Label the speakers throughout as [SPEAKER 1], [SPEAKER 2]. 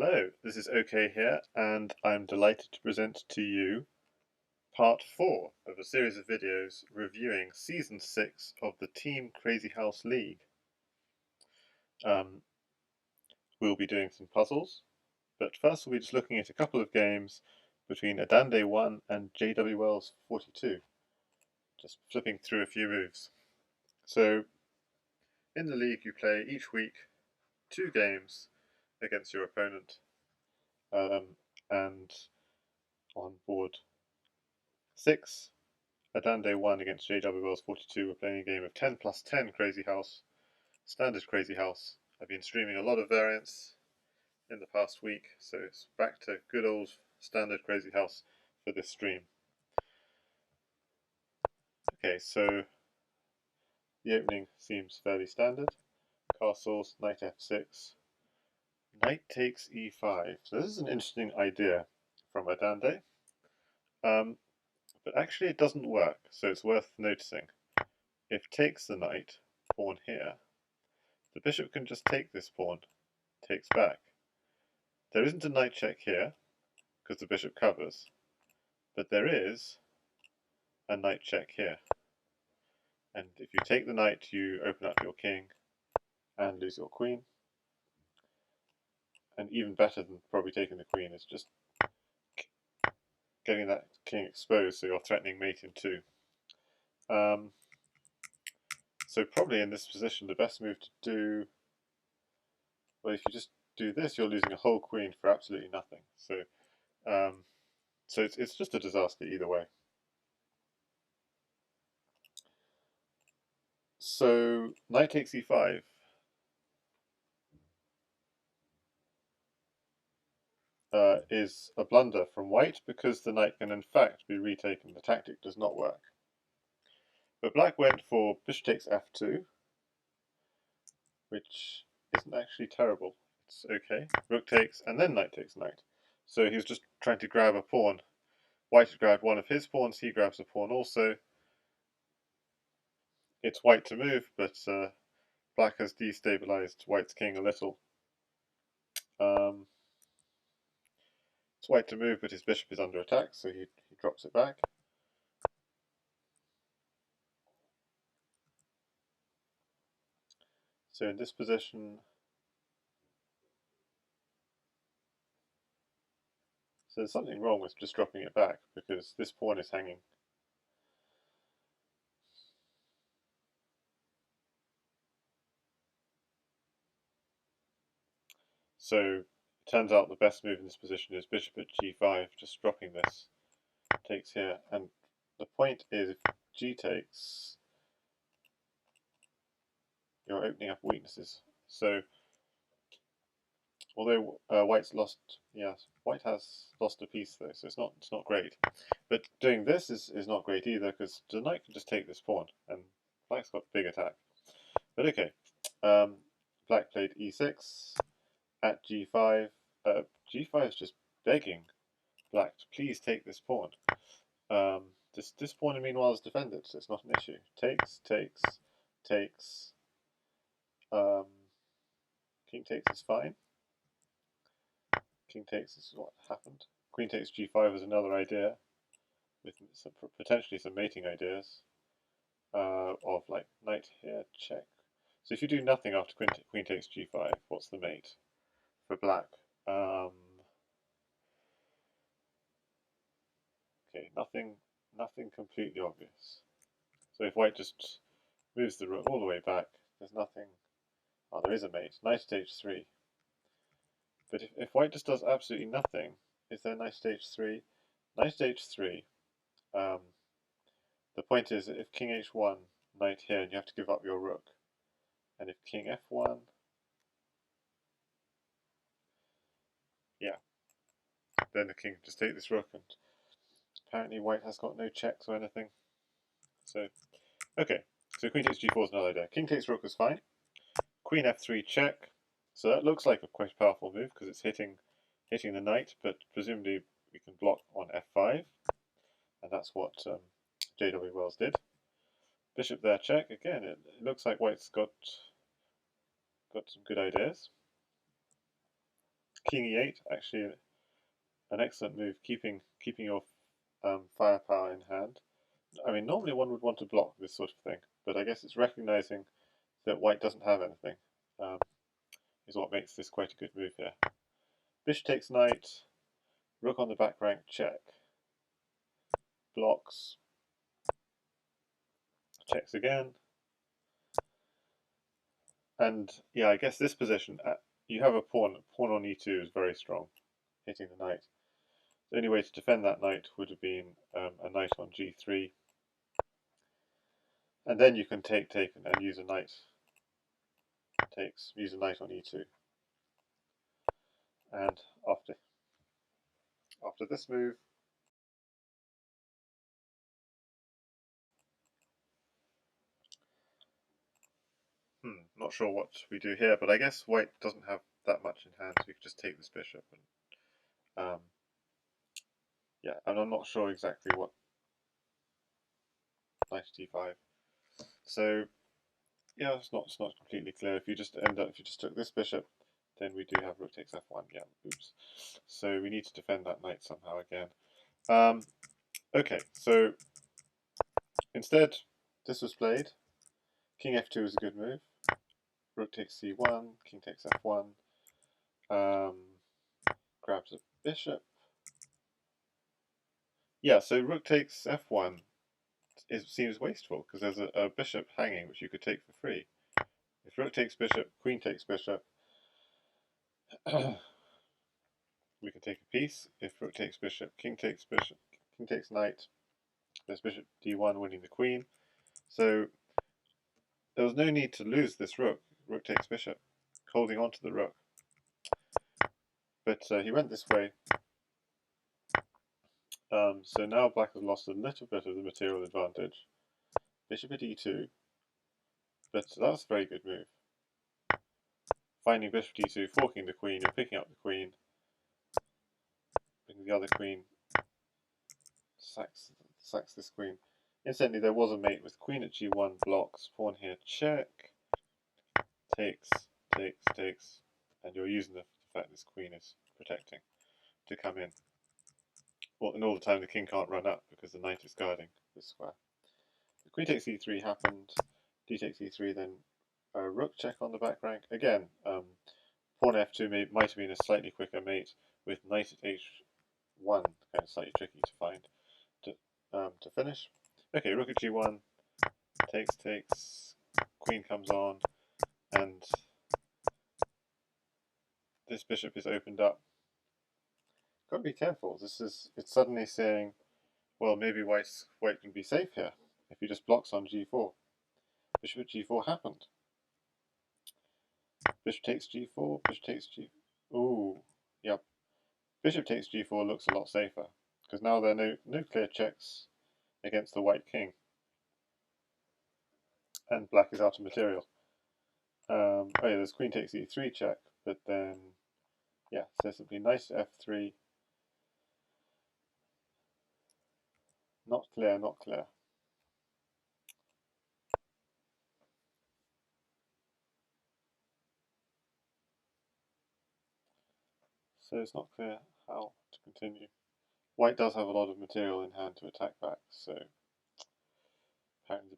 [SPEAKER 1] Hello, this is OK here, and I'm delighted to present to you part 4 of a series of videos reviewing Season 6 of the Team Crazyhouse League. We'll be doing some puzzles, but first we'll be just looking at a couple of games between Adande 1 and JWL's 42, just flipping through a few moves. So, in the league you play each week 2 games against your opponent, and on board 6, Adande 1 against JWL's 42. We're playing a game of 10 plus 10 Crazyhouse, standard Crazyhouse. I've been streaming a lot of variants in the past week, so it's back to good old standard Crazyhouse for this stream. Okay, so the opening seems fairly standard. Castles, knight f6, knight takes e5. So this is an interesting idea from Adande, but actually it doesn't work, so it's worth noticing. If takes the knight, pawn here, the bishop can just take this pawn, takes back. There isn't a knight check here, because the bishop covers, but there is a knight check here. And if you take the knight, you open up your king and lose your queen. And even better than probably taking the queen is just getting that king exposed, so you're threatening mate in 2. So probably in this position, the best move to do, well, if you just do this, you're losing a whole queen for absolutely nothing. So it's just a disaster either way. So knight takes e5. Is a blunder from white because the knight can in fact be retaken. The tactic does not work. But black went for bishop takes f2, which isn't actually terrible. It's okay. Rook takes and then knight takes knight. So he was just trying to grab a pawn. White had grabbed one of his pawns, he grabs a pawn also. It's white to move, but black has destabilized white's king a little. It's white to move, but his bishop is under attack, so he drops it back. So in this position, so there's something wrong with just dropping it back, because this pawn is hanging. So it turns out the best move in this position is bishop at g5, just dropping this, takes here. And the point is, if g takes, you're opening up weaknesses. So although white's lost, yes, white has lost a piece though, so it's not great. But doing this is not great either, because the knight can just take this pawn, and black's got big attack. But okay, black played e6 at g5. G5 is just begging black to please take this pawn. This pawn, meanwhile, is defended, so it's not an issue. Takes, takes, takes. King takes is fine. King takes is what happened. Queen takes g5 is another idea, with potentially some mating ideas of like knight here, check. So if you do nothing after queen takes g5, what's the mate for black? Okay, nothing completely obvious. So if white just moves the rook all the way back, there's nothing. Oh, there is a mate. Knight at h3. But if white just does absolutely nothing, is there knight at h3? Knight at h3. The point is that if king h1, knight here, and you have to give up your rook. And if king f1, yeah, then the king can just take this rook, and apparently white has got no checks or anything. So, okay, so queen takes g4 is another idea. King takes rook is fine. Queen f3 check. So that looks like a quite powerful move because it's hitting the knight, but presumably we can block on f5, and that's what J.W. Wells did. Bishop there check. Again, it looks like white's got some good ideas. king e8, actually an excellent move, keeping your firepower in hand. I mean, normally one would want to block this sort of thing, but I guess it's recognizing that white doesn't have anything, is what makes this quite a good move here. Bishop takes knight, rook on the back rank, check, blocks, checks again, and yeah, I guess this position, you have a pawn on e2 is very strong, hitting the knight. The only way to defend that knight would have been a knight on g3, and then you can take and use a knight takes, use a knight on e2. And after this move, not sure what we do here, but I guess white doesn't have that much in hand, so we could just take this bishop. And yeah, and I'm not sure exactly what knight d5. So yeah, it's not completely clear. If you just took this bishop, then we do have rook takes f1. Yeah, oops. So we need to defend that knight somehow again. Okay, so instead, this was played. King f2 is a good move. Rook takes c1, king takes f1. Grabs a bishop. Yeah, so rook takes f1 seems wasteful because there's a bishop hanging which you could take for free. If rook takes bishop, queen takes bishop, we can take a piece. If rook takes bishop, king takes knight, there's bishop d1 winning the queen. So there was no need to lose this rook. Rook takes bishop, holding on to the rook. But he went this way. So now black has lost a little bit of the material advantage. Bishop at e2, but that was a very good move. Finding bishop d2, forking the queen, and picking up the queen. Bringing the other queen, sacks this queen. Incidentally, there was a mate with queen at g1, blocks, pawn here, check, takes, and you're using the fact this queen is protecting to come in. Well, and all the time the king can't run up because the knight is guarding this square. The queen takes e3 happened, d takes e3, then rook check on the back rank. Again, pawn f2 might have been a slightly quicker mate with knight at h1, kind of slightly tricky to find to finish. Okay, rook at g1, takes, queen comes on, and this bishop is opened up. Got to be careful. It's suddenly saying, well, maybe white can be safe here if he just blocks on g4. Bishop at g4 happened. Bishop takes g4, bishop takes g. Ooh, yep. Bishop takes g4 looks a lot safer because now there are no clear checks against the white king, and black is out of material. Oh yeah, there's queen takes e3 check, but then yeah, so simply knight f3. Not clear, not clear. So it's not clear how to continue. White does have a lot of material in hand to attack back, so apparently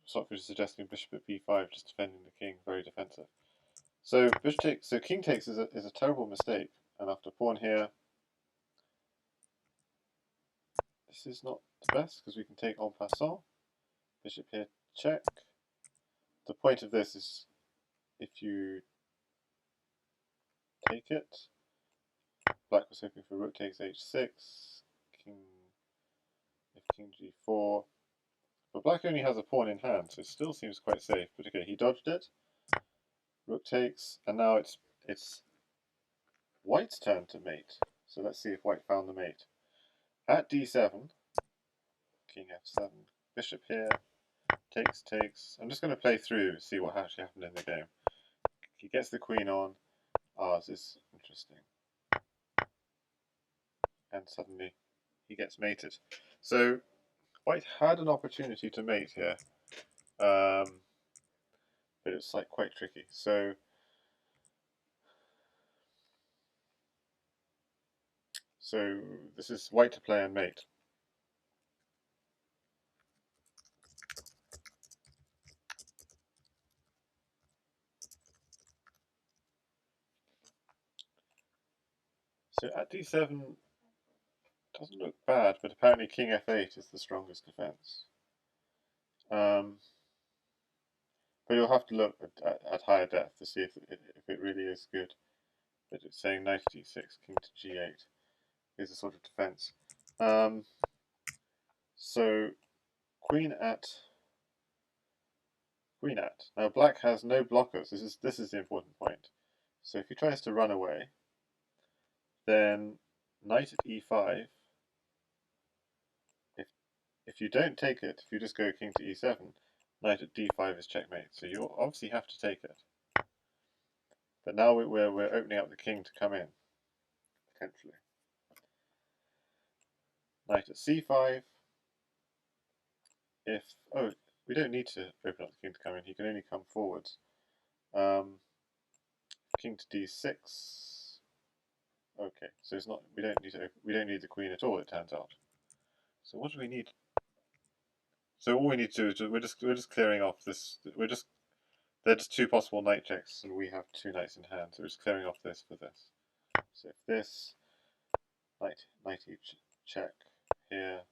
[SPEAKER 1] Socrates is suggesting bishop at b5, just defending the king, very defensive. So king takes is a terrible mistake, and after pawn here, this is not the best because we can take en passant. Bishop here, check. The point of this is if you take it, black was hoping for rook takes h6, king g4. But black only has a pawn in hand, so it still seems quite safe. But okay, he dodged it. Rook takes, and now it's white's turn to mate. So let's see if white found the mate. At d7, king f7, bishop here, takes. I'm just going to play through, see what actually happened in the game. He gets the queen on. Ah, this is interesting. And suddenly he gets mated. So white had an opportunity to mate here, but it's like quite tricky. So So this is white to play and mate. So at d7 doesn't look bad, but apparently king f8 is the strongest defense. But you'll have to look at higher depth to see if it really is good. But it's saying knight to d6, king to g8 is a sort of defense. So queen at. Now black has no blockers. This is the important point. So if he tries to run away, then knight at e5. If you don't take it, if you just go king to e7, knight at d5 is checkmate. So you obviously have to take it. But now we're opening up the king to come in, potentially. Knight at c5. We don't need to open up the king to come in. He can only come forwards. King to d6. Okay, so it's not. We don't need the queen at all. It turns out. So what do we need? So all we need to do is we're just clearing off this. They're just two possible knight checks, and we have two knights in hand. So we're just clearing off this for this. So if this knight each check here.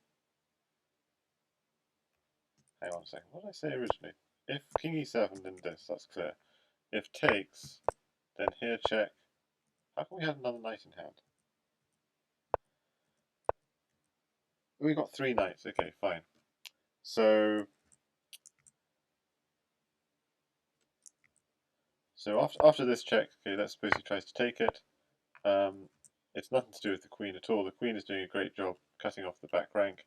[SPEAKER 1] Hang on a second. What did I say originally? If king e7, then this. That's clear. If takes, then here check. How can we have another knight in hand? We got three knights. Okay, fine. So after this check, okay, let's suppose he tries to take it. It's nothing to do with the queen at all. The queen is doing a great job cutting off the back rank.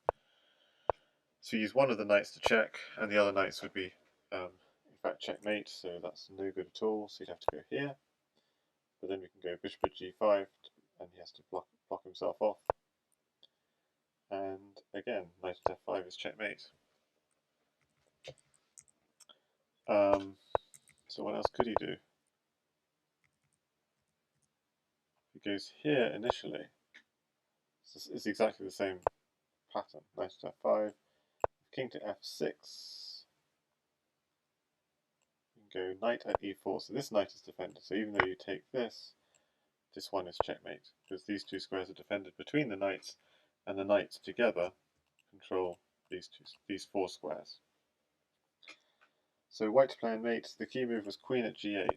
[SPEAKER 1] So use one of the knights to check, and the other knights would be, in fact, checkmate. So that's no good at all. So you'd have to go here. But then we can go bishop at g5, and he has to block himself off. And again, knight at f5 is checkmate. So what else could he do? He goes here initially. It's exactly the same pattern. Knight at f5, king to f6. You can go knight at e4. So this knight is defended. So even though you take this, this one is checkmate, because these two squares are defended between the knights, and the knights together control these four squares. So white to play and mate, the key move was queen at g8, and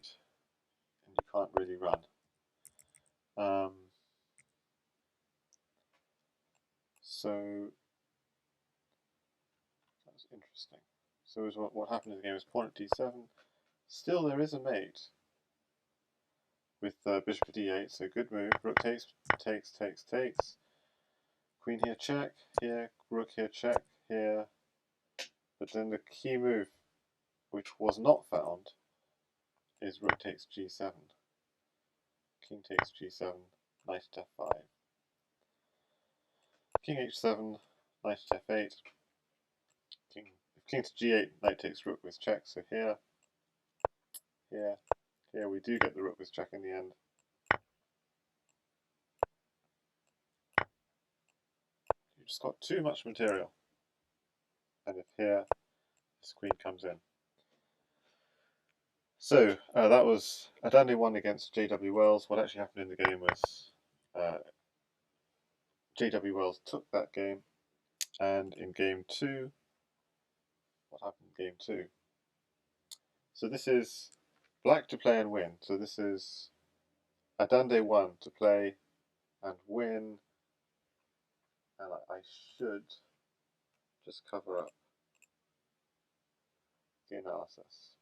[SPEAKER 1] you can't really run. So that was interesting. So what happened in the game was pawn at d7. Still there is a mate with bishop at d8, so good move. Rook takes. Queen here check, here, rook here check, here. But then the key move, which was not found, is rook takes g7. King takes g7, knight at f5. King h7, knight at f8. King to g8, knight takes rook with check, so here, here we do get the rook with check in the end. You've just got too much material. And if here, this queen comes in. So that was Adande won against J.W. Wells. What actually happened in the game was J.W. Wells took that game, and in game 2, what happened in game 2? So this is black to play and win. So this is Adande 1 to play and win, and I should just cover up the analysis.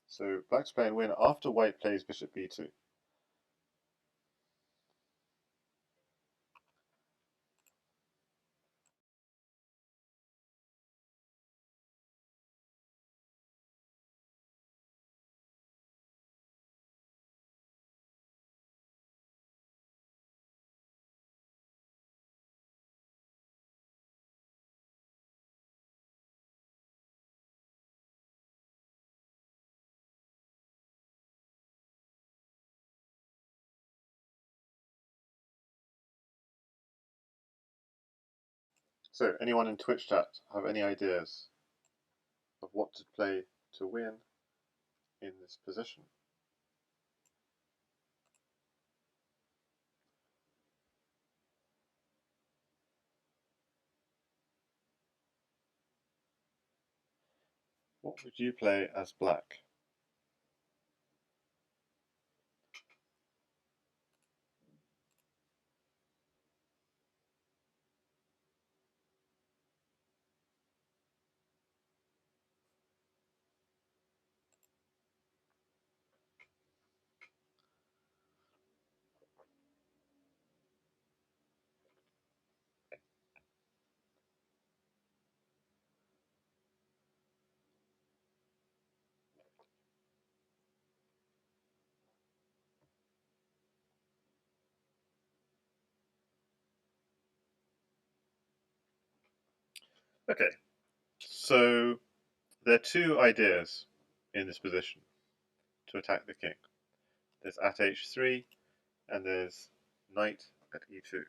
[SPEAKER 1] So black to play and win after white plays bishop b2. So, anyone in Twitch chat have any ideas of what to play to win in this position? What would you play as black? Okay, so there are two ideas in this position to attack the king. There's at h3 and there's knight at e2.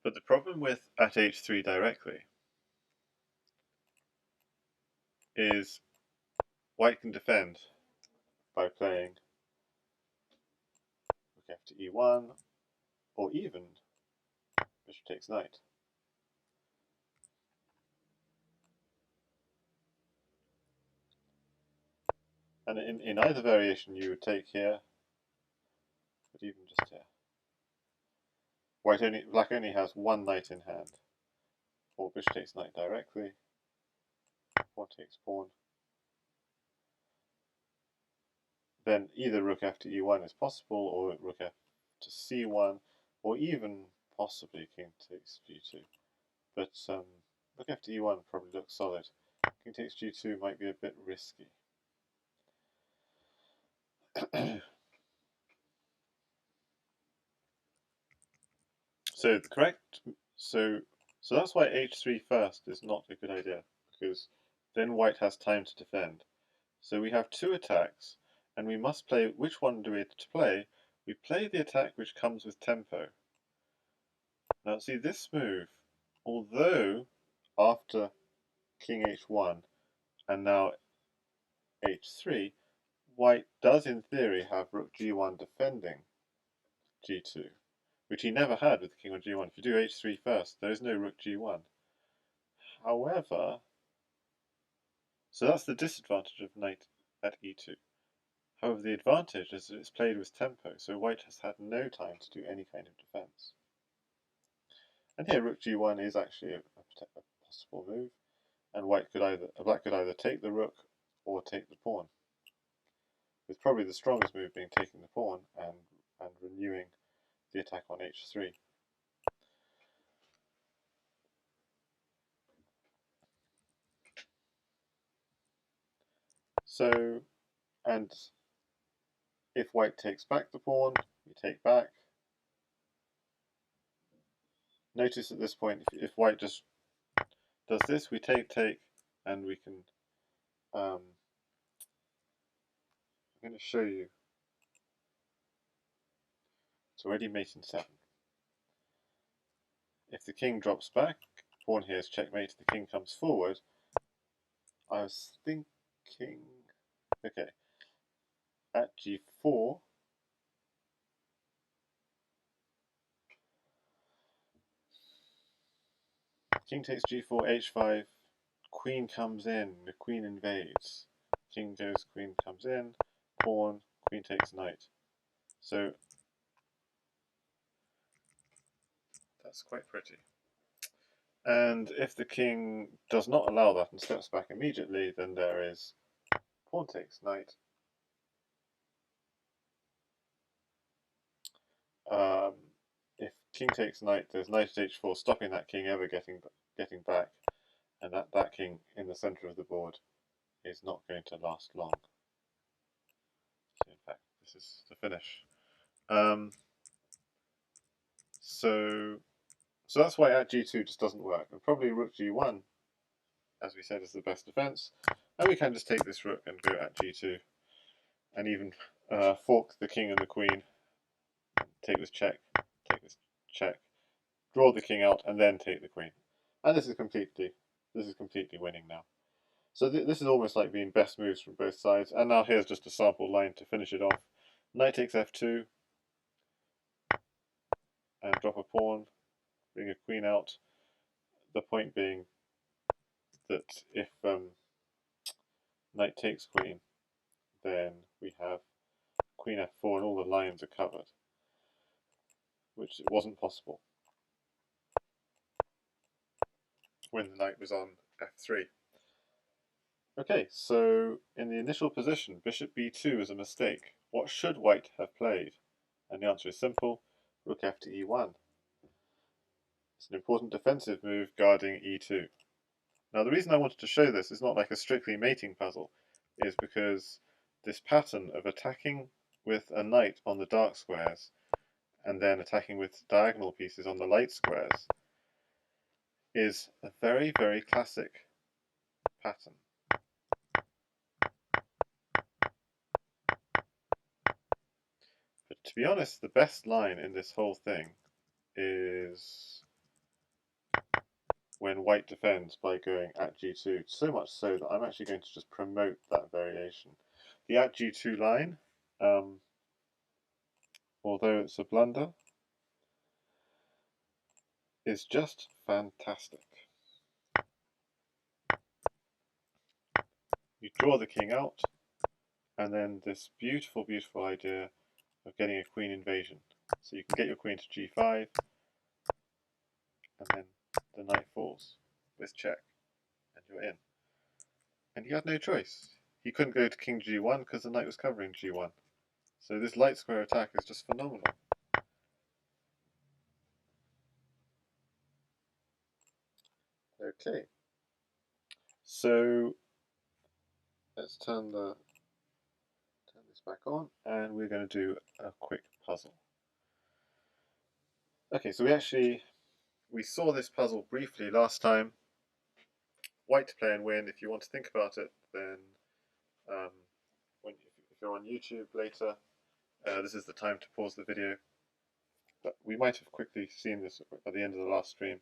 [SPEAKER 1] But the problem with at h3 directly is white can defend by playing rook f to e1 or even bishop takes knight. And in either variation you would take here, but even just here. Black only has one knight in hand, or bishop takes knight directly, pawn takes pawn. Then either rook f to e1 is possible, or rook f to c1, or even possibly king takes g2. But rook f to e1 probably looks solid. King takes g2 might be a bit risky. So the correct so that's why h3 first is not a good idea, because then white has time to defend. So we have two attacks, and we must play. Which one do we have to play? We play the attack which comes with tempo. Now see this move, although after king h1 and now h3, white does in theory have rook g1 defending g2, which he never had with the king on g1. If you do h3 first, there is no rook g1. However, so that's the disadvantage of knight at e2. However, the advantage is that it's played with tempo, so white has had no time to do any kind of defense. And here rook g1 is actually a possible move, and black could either take the rook or take the pawn, with probably the strongest move being taking the pawn and renewing the attack on h3. So, and if white takes back the pawn, we take back. Notice at this point, if white just does this, we take, and we can. I'm going to show you. It's already mate in 7. If the king drops back, pawn here is checkmate, the king comes forward. I was thinking, okay, at g4, king takes g4, h5, queen comes in, the queen invades. King goes, queen comes in, pawn, queen takes knight. So that's quite pretty. And if the king does not allow that and steps back immediately, then there is pawn takes knight. If king takes knight, there's knight at h4, stopping that king ever getting back, and that king in the center of the board is not going to last long. So in fact, this is the finish. So that's why at g2 just doesn't work, and probably rook g1, as we said, is the best defense, and we can just take this rook and go at g2 and even fork the king and the queen, take this check, draw the king out, and then take the queen. And this is completely winning now. So this is almost like being best moves from both sides. And now here's just a sample line to finish it off. Knight takes f2, and drop a pawn, bring a queen out. The point being that if knight takes queen, then we have queen f4 and all the lines are covered, which wasn't possible when the knight was on f3. Okay, so in the initial position, bishop b2 is a mistake. What should white have played? And the answer is simple, rook f to e1. It's an important defensive move guarding e2. Now the reason I wanted to show this is not like a strictly mating puzzle, is because this pattern of attacking with a knight on the dark squares and then attacking with diagonal pieces on the light squares is a very, very classic pattern. But to be honest, the best line in this whole thing is when white defends by going at g2, so much so that I'm actually going to just promote that variation. The at g2 line, although it's a blunder, is just fantastic. You draw the king out, and then this beautiful, beautiful idea of getting a queen invasion. So you can get your queen to g5, and then the knight falls with check, and you're in. And he had no choice. He couldn't go to king g1 because the knight was covering g1. So this light square attack is just phenomenal. Okay, so let's turn this back on, and we're going to do a quick puzzle. Okay, so we saw this puzzle briefly last time. White to play and win. If you want to think about it, then if you're on YouTube later, this is the time to pause the video. But we might have quickly seen this at the end of the last stream.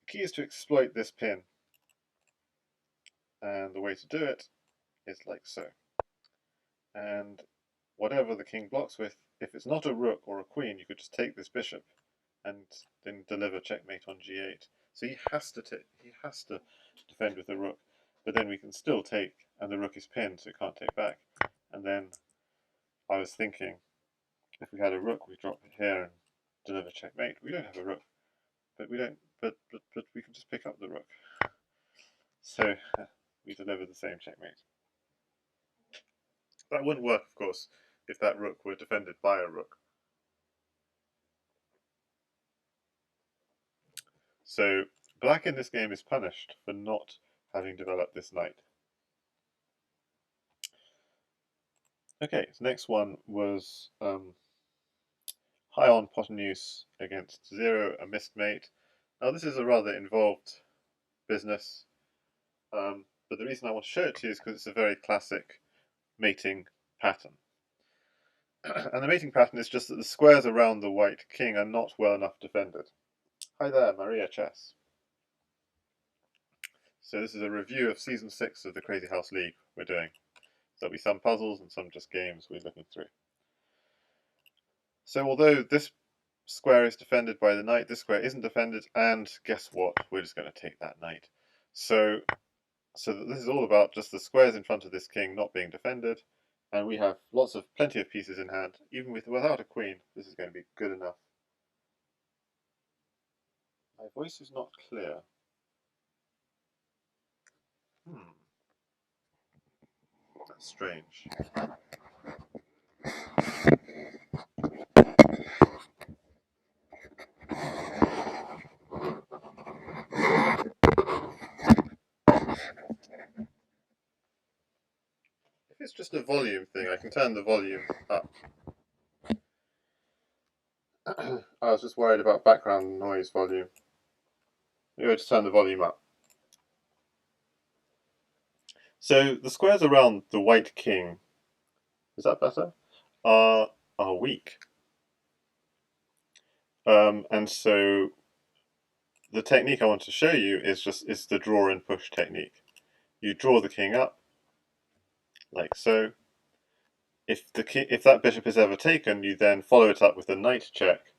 [SPEAKER 1] The key is to exploit this pin, and the way to do it is like so. And whatever the king blocks with, if it's not a rook or a queen, you could just take this bishop and then deliver checkmate on g8. So he has to defend with the rook, but then we can still take, and the rook is pinned, so it can't take back. And then I was thinking, if we had a rook, we drop it here and deliver checkmate. We don't have a rook, but we don't. But we can just pick up the rook. So we deliver the same checkmate. That wouldn't work, of course, if that rook were defended by a rook. So black in this game is punished for not having developed this knight. Okay, so next one was high on hypotenuse against 0, a missed mate. Now this is a rather involved business, but the reason I want to show it to you is because it's a very classic mating pattern. And the mating pattern is just that the squares around the white king are not well enough defended. Hi there, Maria Chess. So this is a review of Season 6 of the Crazyhouse League we're doing. There'll be some puzzles and some just games we're looking through. So although this square is defended by the knight, this square isn't defended, and guess what? We're just going to take that knight. So this is all about just the squares in front of this king not being defended, and we have plenty of pieces in hand. Even without a queen, this is going to be good enough. My voice is not clear. That's strange. If it's just a volume thing, I can turn the volume up. I was just worried about background noise volume. Maybe I'll just turn the volume up. So the squares around the white king, is that better? Are weak. And so the technique I want to show you is the draw and push technique. You draw the king up, like so. If that bishop is ever taken, you then follow it up with a knight check,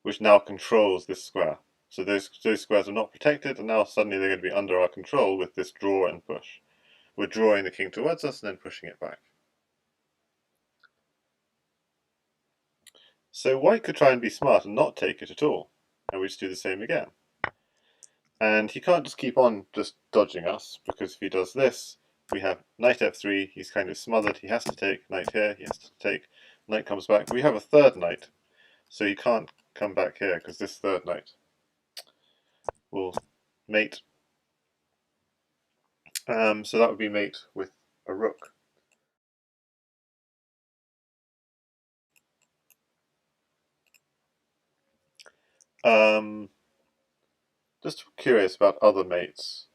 [SPEAKER 1] which now controls this square. So those squares are not protected, and now suddenly they're going to be under our control with this draw and push. We're drawing the king towards us and then pushing it back. So white could try and be smart and not take it at all, and we just do the same again. And he can't just keep on just dodging us, because if he does this, we have knight f3, he's kind of smothered, he has to take, knight here, he has to take, knight comes back. We have a third knight, so he can't come back here, because this third knight will mate. So that would be mate with a rook. Just curious about other mates.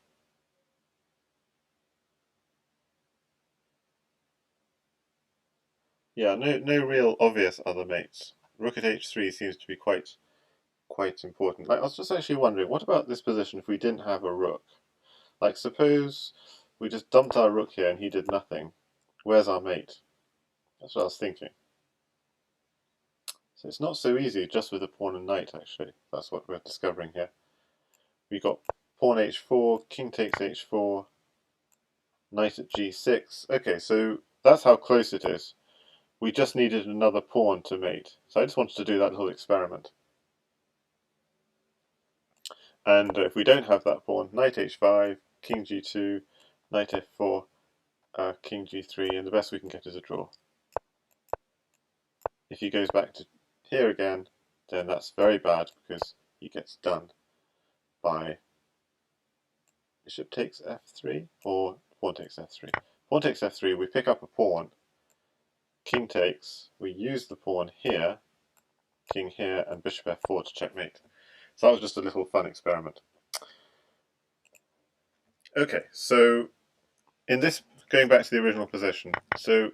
[SPEAKER 1] Yeah, no real obvious other mates. Rook at h3 seems to be quite important. Like, I was just actually wondering, what about this position if we didn't have a rook? Like, suppose we just dumped our rook here and he did nothing. Where's our mate? That's what I was thinking. So it's not so easy just with a pawn and knight, actually. That's what we're discovering here. We got pawn h4, king takes h4, knight at g6. Okay, so that's how close it is. We just needed another pawn to mate. So I just wanted to do that little experiment. And if we don't have that pawn, knight h5, king g2, knight f4, king g3, and the best we can get is a draw. If he goes back to here again, then that's very bad because he gets done by bishop takes f3 or pawn takes f3. Pawn takes f3, we pick up a pawn, king takes, we use the pawn here, king here, and bishop f4 to checkmate. So that was just a little fun experiment. Okay, so in this, going back to the original position, so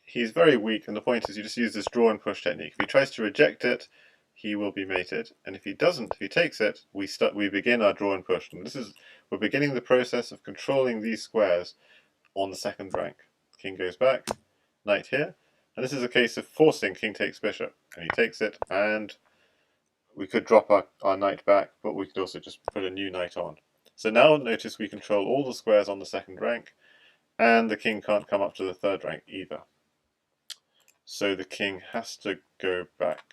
[SPEAKER 1] he's very weak, and the point is you just use this draw and push technique. If he tries to reject it, he will be mated, and if he doesn't, if he takes it, we begin our draw and push. And we're beginning the process of controlling these squares on the second rank. King goes back, knight here, and this is a case of forcing king takes bishop, and he takes it, and we could drop our knight back, but we could also just put a new knight on. So now notice we control all the squares on the second rank, and the king can't come up to the third rank either. So the king has to go back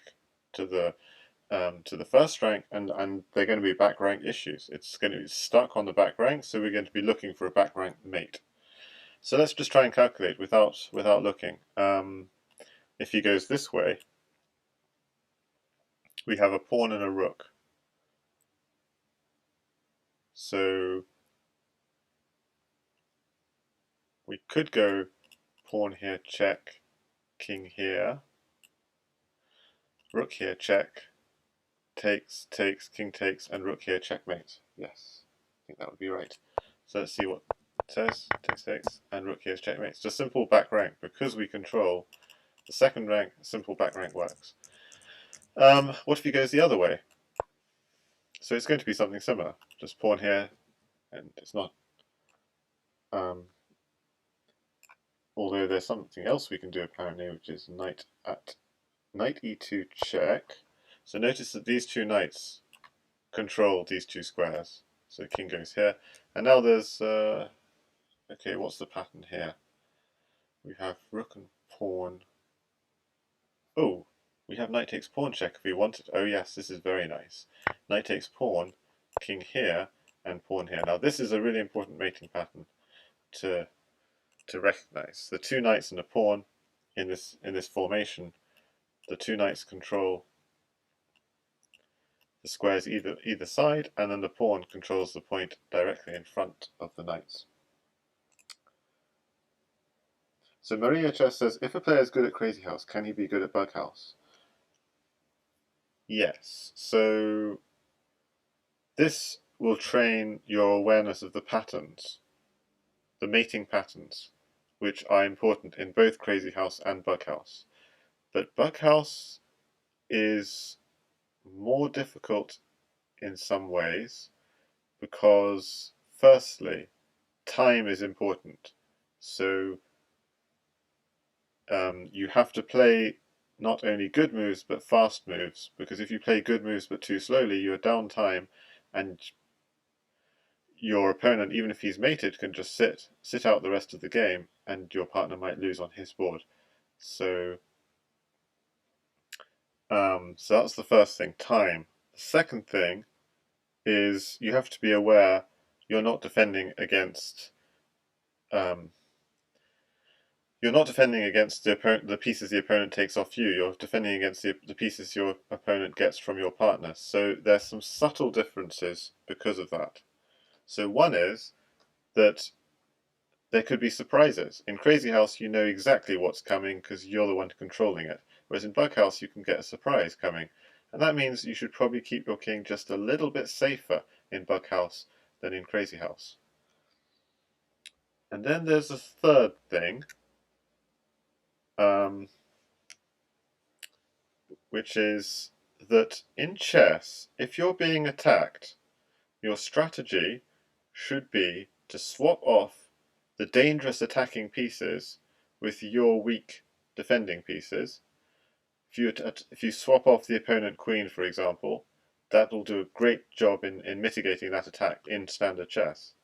[SPEAKER 1] to the first rank, and they're going to be back rank issues. It's going to be stuck on the back rank, so we're going to be looking for a back rank mate. So let's just try and calculate without looking. If he goes this way, we have a pawn and a rook. So we could go pawn here, check, king here, rook here, check, takes, takes, king takes, and rook here, checkmate. Yes, I think that would be right. So let's see what it says. Takes, takes, and rook here is checkmate. It's just simple back rank. Because we control the second rank, simple back rank works. What if he goes the other way? So it's going to be something similar. Just pawn here, and it's not. Although there's something else we can do apparently, which is knight e2 check. So notice that these two knights control these two squares. So king goes here, and now there's okay. What's the pattern here? We have rook and pawn. Oh, we have knight takes pawn check if we wanted. Oh yes, this is very nice. Knight takes pawn, king here, and pawn here. Now this is a really important mating pattern to recognize. The two knights and a pawn in this formation. The two knights control the squares either side, and then the pawn controls the point directly in front of the knights. So Maria Chess says, if a player is good at Crazyhouse, can he be good at Bughouse? Yes. So this will train your awareness of the patterns. the mating patterns, which are important in both Crazyhouse and Bughouse. But Bughouse is more difficult in some ways because, firstly, time is important. So you have to play not only good moves but fast moves, because if you play good moves but too slowly, you're down time, and your opponent, even if he's mated, can just sit out the rest of the game, and your partner might lose on his board. So, so that's the first thing, time. The second thing is you have to be aware you're not defending against um, the pieces the opponent takes off you. You're defending against the pieces your opponent gets from your partner. So there's some subtle differences because of that. So one is that there could be surprises. In Crazyhouse, you know exactly what's coming because you're the one controlling it. Whereas in Bughouse, you can get a surprise coming. And that means you should probably keep your king just a little bit safer in Bughouse than in Crazyhouse. And then there's a third thing, which is that in chess, if you're being attacked, your strategy should be to swap off the dangerous attacking pieces with your weak defending pieces. If you swap off the opponent queen, for example, that will do a great job in mitigating that attack in standard chess.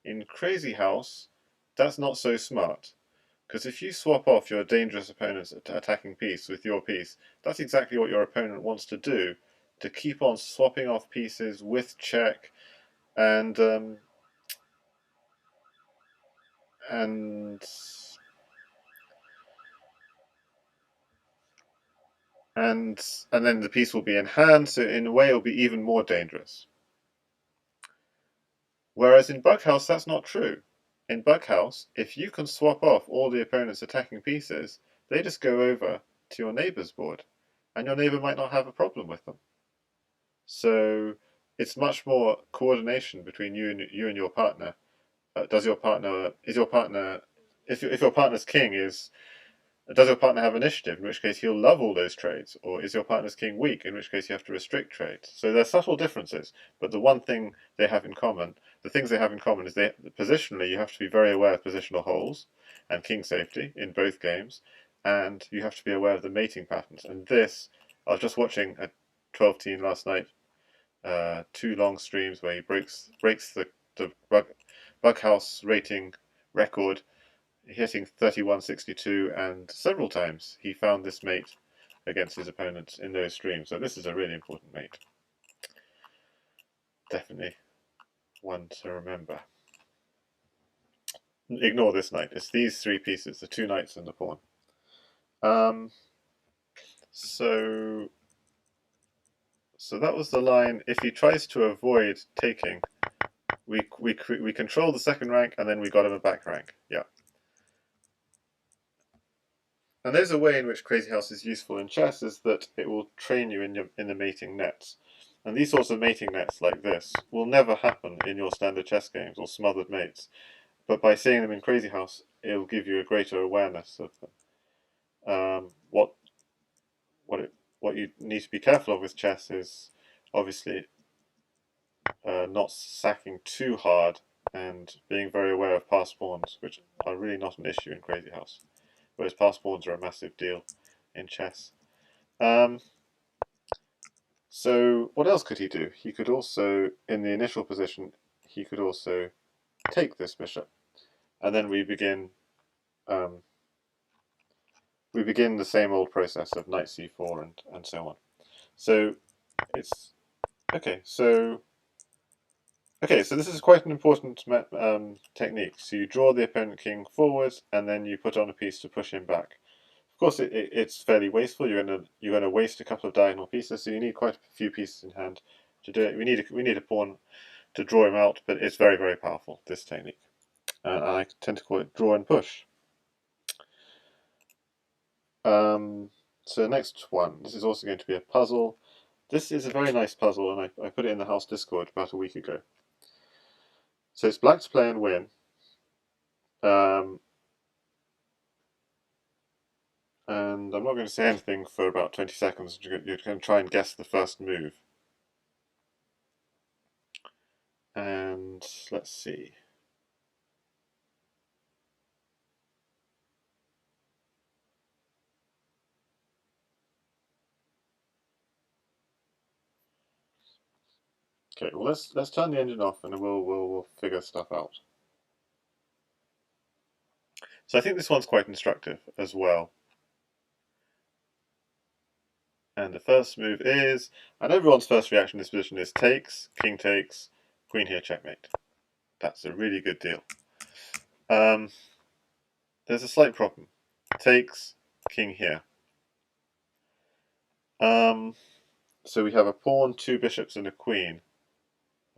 [SPEAKER 1] In Crazyhouse, that's not so smart, because if you swap off your dangerous opponent's attacking piece with your piece, that's exactly what your opponent wants to do, to keep on swapping off pieces with check and and and and then the piece will be in hand, so in a way it'll be even more dangerous. Whereas in Bughouse, that's not true. In Bughouse, if you can swap off all the opponent's attacking pieces, they just go over to your neighbour's board, and your neighbour might not have a problem with them. So it's much more coordination between you and your partner. Does your partner is your partner if your partner's king is does your partner have initiative, in which case he'll love all those trades, or is your partner's king weak, in which case you have to restrict trades. So there's subtle differences, but the one thing they have in common, the things they have in common is positionally you have to be very aware of positional holes and king safety in both games, and you have to be aware of the mating patterns. And this, I was just watching a 12-teen last night, 2 long streams where he breaks the Bughouse rating record, hitting 3162, and several times he found this mate against his opponents in those streams. So this is a really important mate. Definitely one to remember. Ignore this knight. It's these 3 pieces, the 2 knights and the pawn. So that was the line. If he tries to avoid taking, we control the second rank, and then we got him a back rank. Yeah. And there's a way in which Crazyhouse is useful in chess, is that it will train you in the mating nets. And these sorts of mating nets like this will never happen in your standard chess games or smothered mates. But by seeing them in Crazyhouse, it'll give you a greater awareness of them. What you need to be careful of with chess is obviously not sacking too hard and being very aware of pass pawns, which are really not an issue in Crazyhouse. Whereas pass pawns are a massive deal in chess. So what else could he do? He could also, in the initial position, he could also take this bishop, and then we begin the same old process of knight c4 and so on. So it's okay. So this is quite an important technique. So you draw the opponent king forward, and then you put on a piece to push him back. Of course, it's fairly wasteful. You're gonna waste a couple of diagonal pieces, so you need quite a few pieces in hand to do it. We need a pawn to draw him out, but it's very, very powerful, this technique. I tend to call it draw and push. So next one, this is also going to be a puzzle. This is a very nice puzzle, and I put it in the house Discord about a week ago. So it's black to play and win. And I'm not going to say anything for about 20 seconds. You're going to try and guess the first move. And let's see. Okay, well let's turn the engine off and we'll figure stuff out. So I think this one's quite instructive as well. And the first move is, and everyone's first reaction in this position is takes, king takes, queen here, checkmate. That's a really good deal. There's a slight problem. Takes, king here. So we have a pawn, two bishops, and a queen.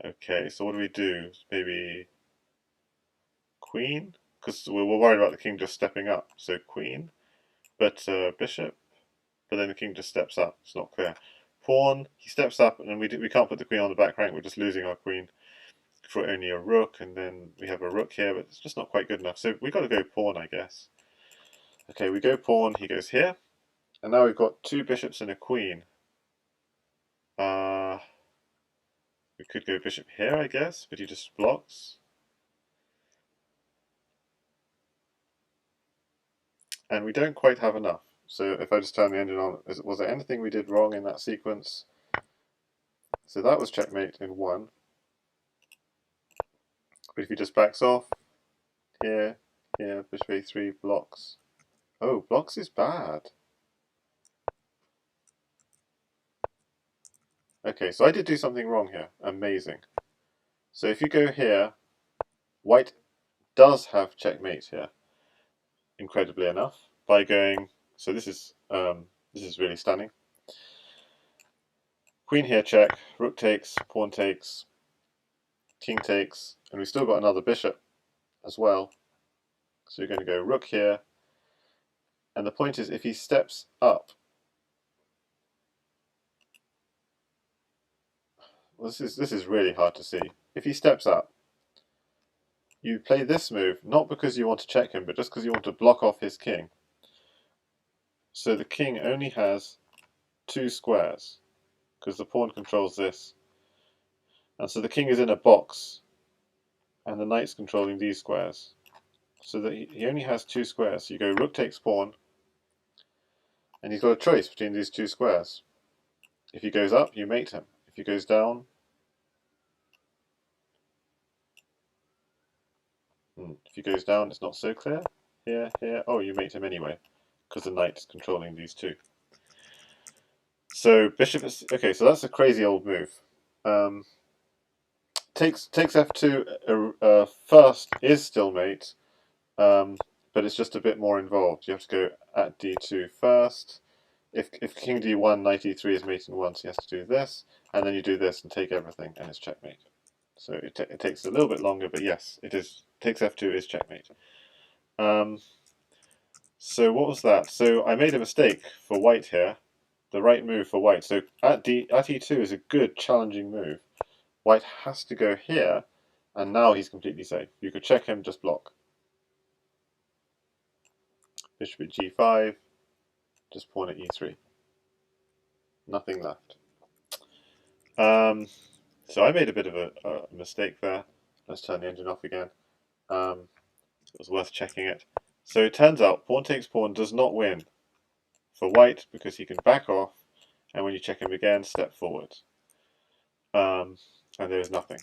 [SPEAKER 1] Okay, so what do we do? Maybe queen? Because we're worried about the king just stepping up. So queen, but bishop, but then the king just steps up. It's not clear. Pawn, he steps up, and then we can't put the queen on the back rank. We're just losing our queen for only a rook, and then we have a rook here, but it's just not quite good enough. So we've got to go pawn, I guess. Okay, we go pawn, he goes here, and now we've got two bishops and a queen. We could go bishop here, I guess, but he just blocks. And we don't quite have enough. So if I just turn the engine on, was there anything we did wrong in that sequence? So that was checkmate in one. But if he just backs off, here, here, bishop a3, blocks. Oh, blocks is bad. Okay, so I did do something wrong here. Amazing. So if you go here, white does have checkmate here, incredibly enough, by going, so this is really stunning. Queen here check, rook takes, pawn takes, king takes, and we've still got another bishop as well. So you're going to go rook here, and the point is if he steps up, well, this is really hard to see. If he steps up, you play this move not because you want to check him, but just because you want to block off his king. So the king only has two squares because the pawn controls this, and so the king is in a box, and the knight's controlling these squares. So that he only has two squares. So you go rook takes pawn, and he's got a choice between these two squares. If he goes up, you mate him. If he goes down, if he goes down, it's not so clear. Here, here. Oh, you mate him anyway, because the knight's controlling these two. So bishop is okay. So that's a crazy old move. Takes f2 first is still mate, but it's just a bit more involved. You have to go at d2 first. If king d1, knight e3 is mating once, he has to do this, and then you do this and take everything, and it's checkmate. So it takes a little bit longer, but yes, it is. Takes f2 is checkmate. So what was that? So I made a mistake for white here. The right move for white. So at e2 is a good challenging move. White has to go here, and now he's completely safe. You could check him, just block. Bishop at g5, just pawn at e3. Nothing left. So I made a bit of a mistake there. Let's turn the engine off again. It was worth checking it. So it turns out pawn takes pawn does not win for white because he can back off, and when you check him again, step forward. And there is nothing.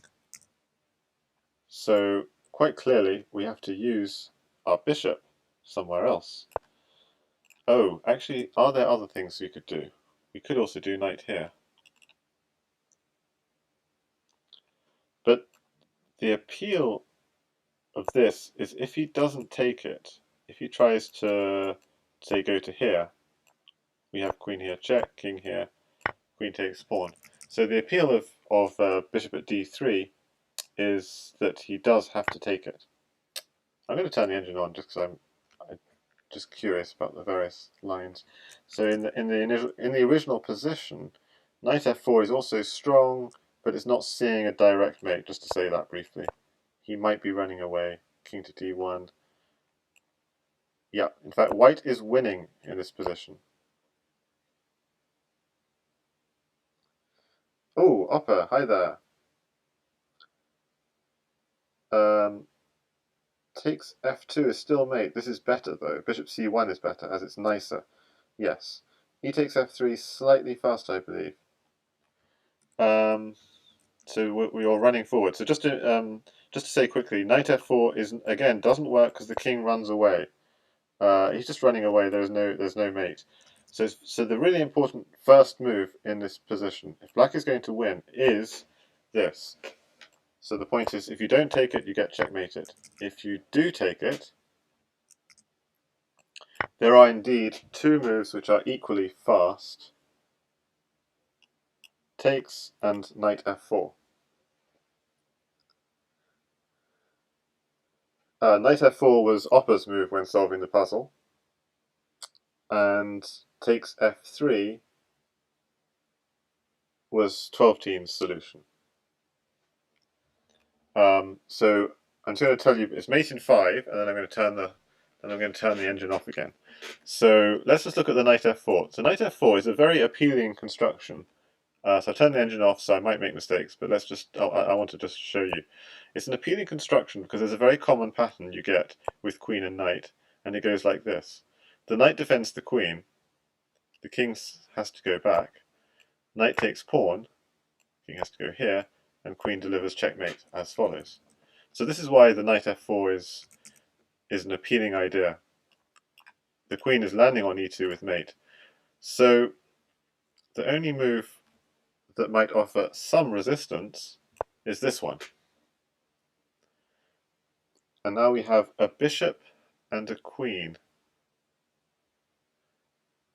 [SPEAKER 1] So quite clearly we have to use our bishop somewhere else. Oh, actually, are there other things we could do? We could also do knight here. But the appeal of this is if he doesn't take it, if he tries to, say, go to here, we have queen here check, king here, queen takes pawn. So the appeal of bishop at d3 is that he does have to take it. I'm going to turn the engine on just because I'm just curious about the various lines. So in the original position, knight f4 is also strong, but it's not seeing a direct mate. Just to say that briefly, he might be running away. King to d1. Yeah, in fact, white is winning in this position. Oh, Oppa, hi there. Um, takes f2 is still mate. This is better, though. Bishop c1 is better, as it's nicer. Yes. E takes f3 slightly faster, I believe. So we are running forward. So just to say quickly, knight f4 is again doesn't work because the king runs away. He's just running away. There's no mate. So the really important first move in this position, if black is going to win, is this. So the point is, if you don't take it, you get checkmated. If you do take it, there are indeed two moves which are equally fast. Takes and knight f4. Knight f4 was Oppa's move when solving the puzzle, and takes f3 was 12-teen's solution. So I'm going to tell you it's mate in 5, and then I'm going to turn the engine off again. So let's just look at the knight f4. So knight f4 is a very appealing construction. So I turned the engine off, so I might make mistakes, but let's just, I want to just show you. It's an appealing construction because there's a very common pattern you get with queen and knight, and it goes like this. The knight defends the queen, the king has to go back, knight takes pawn, king has to go here, and queen delivers checkmate as follows. So this is why the knight f4 is an appealing idea. The queen is landing on e2 with mate. So the only move that might offer some resistance is this one. And now we have a bishop and a queen.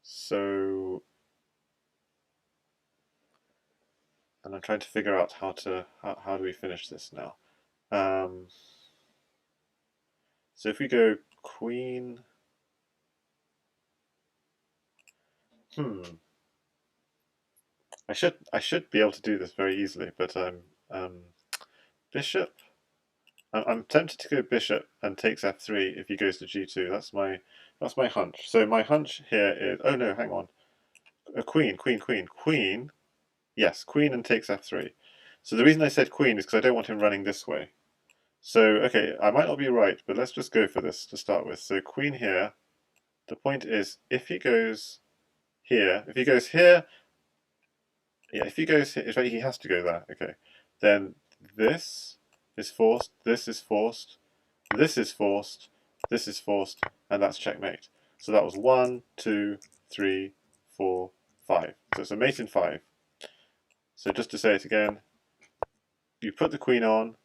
[SPEAKER 1] So, and I'm trying to figure out how do we finish this now. So if we go queen, I should be able to do this very easily, but bishop. I'm tempted to go bishop and takes f3 if he goes to g2. That's my hunch. So my hunch here is, oh no, hang on, a queen. Yes, queen and takes f3. So the reason I said queen is because I don't want him running this way. So okay, I might not be right, but let's just go for this to start with. So queen here. The point is, if he goes here, yeah, if he goes here, he has to go there. Okay, then this is forced. This is forced. This is forced, this is forced, and that's checkmate. So that was 1, 2, 3, 4, 5. So it's a mate in 5. So just to say it again, you put the queen on,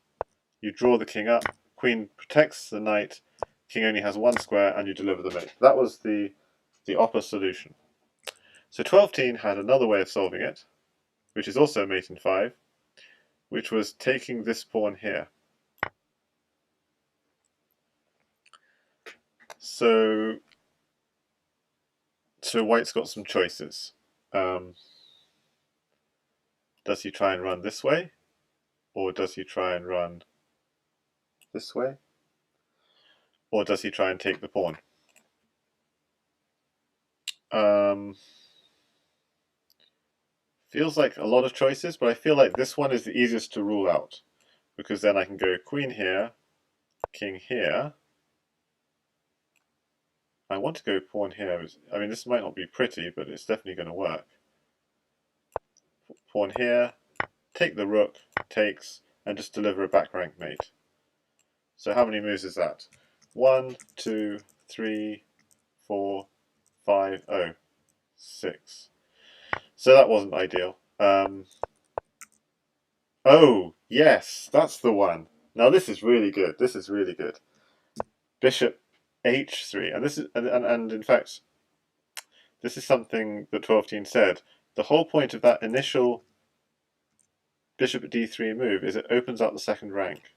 [SPEAKER 1] you draw the king up, queen protects the knight, king only has one square, and you deliver the mate. That was the Oppa solution. So 12-teen had another way of solving it, which is also a mate in 5, which was taking this pawn here. So white's got some choices. Does he try and run this way? Or does he try and run this way? Or does he try and take the pawn? Feels like a lot of choices, but I feel like this one is the easiest to rule out. Because then I can go queen here, king here. I want to go pawn here. I mean, this might not be pretty, but it's definitely going to work. Pawn here, take the rook, takes, and just deliver a back rank mate. So how many moves is that? 1, 2, 3, 4, 5, 6. So that wasn't ideal. Oh, yes, that's the one. Now this is really good. This is really good. Bishop h3, and this is and in fact, this is something that 12-teen said. The whole point of that initial bishop at d3 move is it opens up the second rank.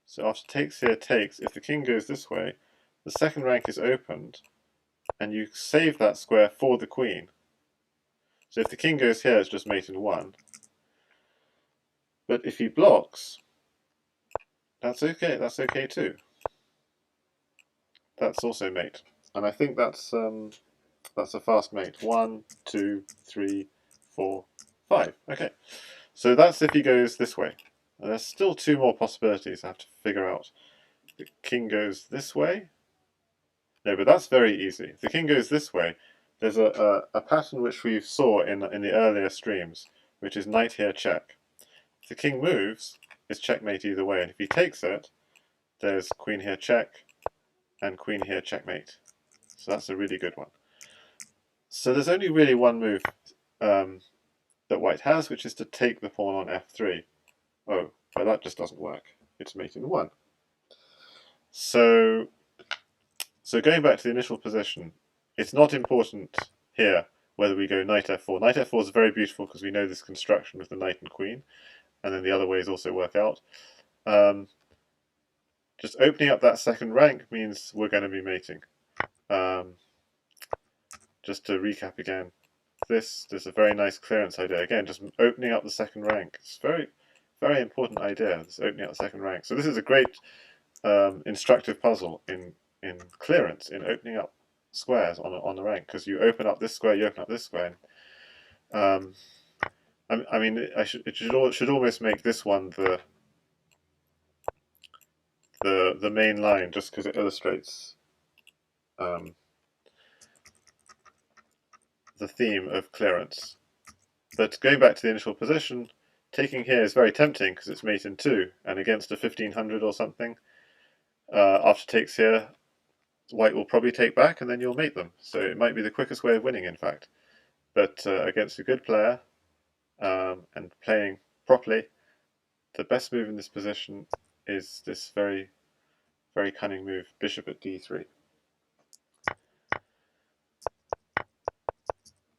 [SPEAKER 1] So after takes here takes, if the king goes this way, the second rank is opened, and you save that square for the queen. So if the king goes here, it's just mate in 1. But if he blocks, that's okay too. that's also mate, and I think that's a fast mate. 1, 2, 3, 4, 5. Okay, so that's if he goes this way. And there's still two more possibilities I have to figure out. The king goes this way. No, but that's very easy. If the king goes this way, there's a pattern which we saw in the earlier streams, which is knight here check. If the king moves, it's checkmate either way, and if he takes it, there's queen here check and queen here checkmate. So that's a really good one. So there's only really one move that white has, which is to take the pawn on f3. Oh, but that just doesn't work. It's mate in 1. So going back to the initial position, it's not important here whether we go knight f4. Knight f4 is very beautiful because we know this construction with the knight and queen, and then the other ways also work out. Just opening up that second rank means we're going to be mating. Just to recap again, there's a very nice clearance idea. Again, just opening up the second rank. It's a very, very important idea, this opening up the second rank. So this is a great instructive puzzle in clearance, in opening up squares on the rank, because you open up this square, you open up this square. And, I mean, it should almost make this one the main line, just because it illustrates the theme of clearance. But going back to the initial position, taking here is very tempting because it's mate in 2, and against a 1500 or something, after takes here, white will probably take back and then you'll mate them. So it might be the quickest way of winning, in fact. But against a good player and playing properly, the best move in this position is this very, very cunning move, bishop at d3.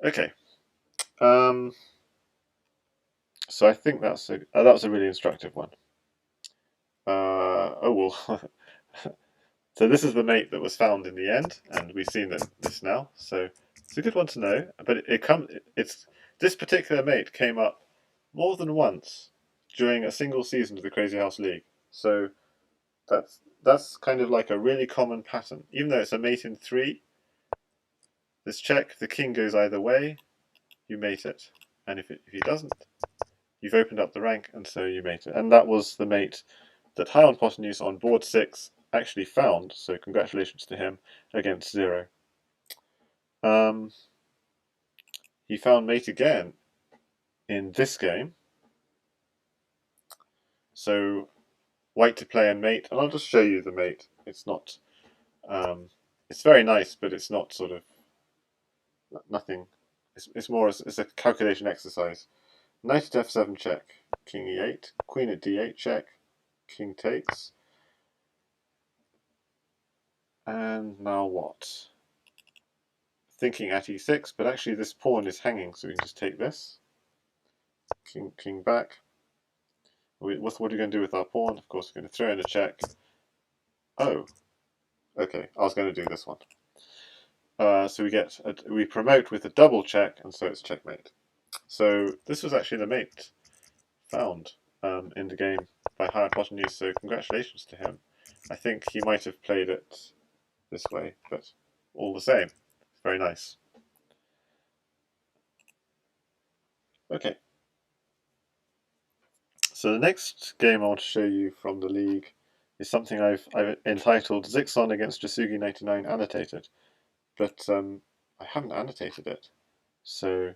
[SPEAKER 1] Okay. So I think that was a really instructive one. Oh well. So this is the mate that was found in the end, and we've seen this now. So it's a good one to know. But this particular mate came up more than once during a single season of the Crazyhouse League. So that's kind of like a really common pattern. Even though it's a mate in 3, this check, the king goes either way, you mate it. And if he doesn't, you've opened up the rank, and so you mate it. And that was the mate that Hyonpotenuse on board 6 actually found, so congratulations to him, against 0. He found mate again in this game. So white to play and mate, and I'll just show you the mate. It's not, it's very nice, but it's not sort of nothing. It's more it's a calculation exercise. Knight at f7 check, king e8, queen at d8 check, king takes. And now what? Thinking at e6, but actually this pawn is hanging, so we can just take this. King back. What are we going to do with our pawn? Of course, we're going to throw in a check. Oh, okay. I was going to do this one. So we promote with a double check, and so it's checkmate. So this was actually the mate found in the game by Hyonpotenuse. So congratulations to him. I think he might have played it this way, but all the same, very nice. Okay. So the next game I want to show you from the league is something I've entitled Zixon against Jasugi 99 annotated, but I haven't annotated it, so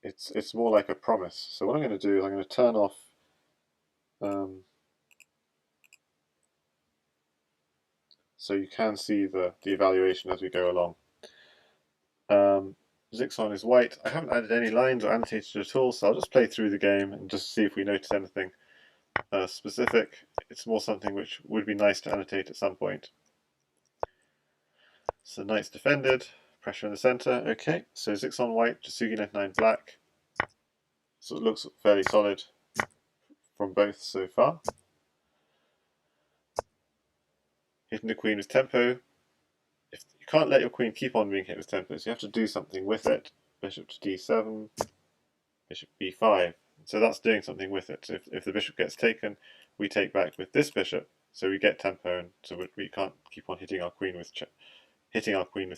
[SPEAKER 1] it's more like a promise. So what I'm going to do is I'm going to turn off so you can see the evaluation as we go along. Zixon is white. I haven't added any lines or annotated at all, so I'll just play through the game and just see if we notice anything specific. It's more something which would be nice to annotate at some point. So knight's defended, pressure in the centre. Okay, so Zixon white, Jasugi 99 black. So it looks fairly solid from both so far. Hitting the queen with tempo. You can't let your queen keep on being hit with tempo, so you have to do something with it. Bishop to d7, bishop b5. So that's doing something with it. So if the bishop gets taken, we take back with this bishop. so we get tempo, and so we can't keep on hitting our queen with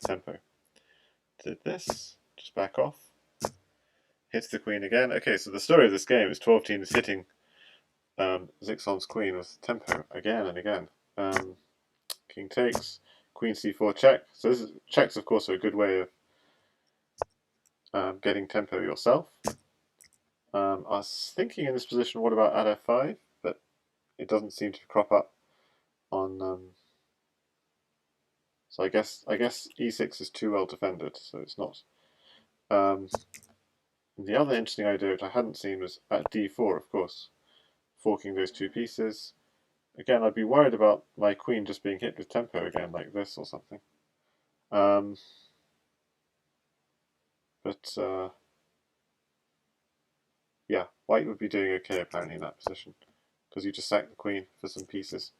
[SPEAKER 1] tempo. Did this, just back off. Hits the queen again. Okay, so the story of this game is 12-team is hitting Zixon's queen with tempo again and again. King takes, queen c4 check. So this is, checks, of course, are a good way of getting tempo yourself. I was thinking in this position, what about at f5? But it doesn't seem to crop up on. So I guess e6 is too well defended, so it's not. The other interesting idea which I hadn't seen was at d4, of course, forking those two pieces. Again, I'd be worried about my queen just being hit with tempo again, like this or something. Yeah, white would be doing okay apparently in that position, because you just sack the queen for some pieces.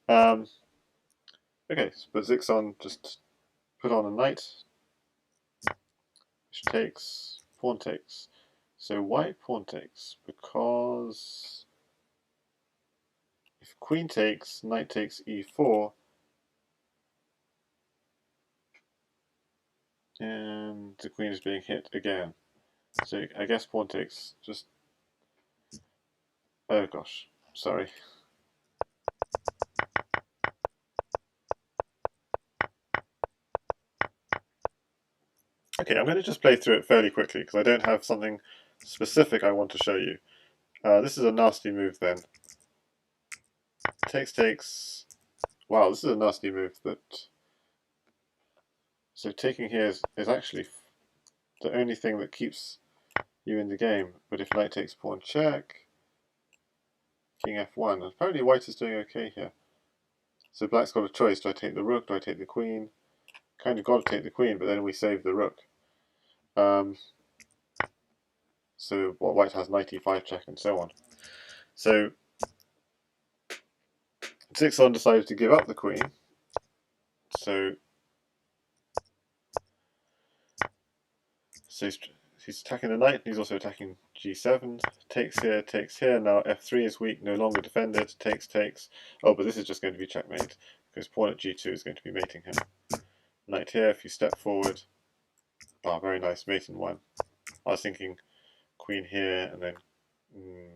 [SPEAKER 1] Okay, but Zixon just put on a knight, which takes, pawn takes. So why pawn takes? Because if queen takes, knight takes e4, and the queen is being hit again. So I guess pawn takes just... Oh gosh, sorry. Okay, I'm going to just play through it fairly quickly because I don't have something specific I want to show you. This is a nasty move then. Takes. Wow, this is a nasty move. So taking here is actually the only thing that keeps you in the game. But if knight takes pawn check, king f1. Apparently white is doing okay here. So black's got a choice. Do I take the rook? Do I take the queen? Kind of got to take the queen, but then we save the rook. So white has knight e5 check and so on. So Zixon decided to give up the queen. So he's attacking the knight, and he's also attacking g7. Takes here. Now f3 is weak, no longer defended. Takes. Oh, but this is just going to be checkmate, because pawn at g2 is going to be mating him. Knight here, if you step forward. Oh, very nice, mate in one. I was thinking queen here, and then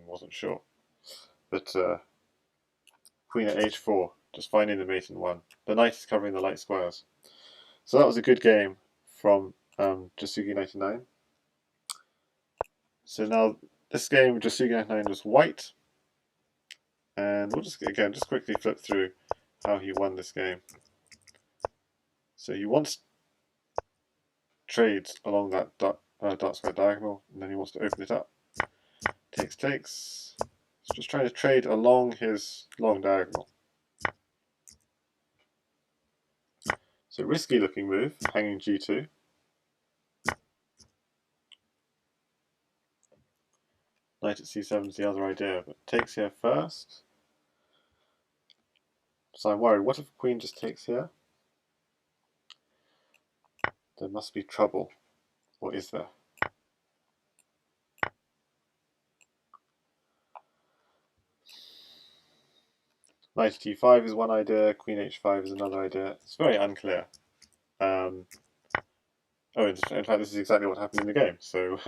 [SPEAKER 1] wasn't sure. But queen at h4, just finding the mate in one. The knight is covering the light squares. So that was a good game from Jasugi99. So now this game, Jasugi99 was white, and we'll just quickly flip through how he won this game. So he wants trades along that dark square diagonal, and then he wants to open it up. Takes. He's just trying to trade along his long diagonal. So risky looking move, hanging g2. Knight at c7 is the other idea, but takes here first. So I'm worried, what if queen just takes here? There must be trouble. Or is there? Knight t5 is one idea, queen h5 is another idea. It's very unclear. Oh, in fact, this is exactly what happened in the game. So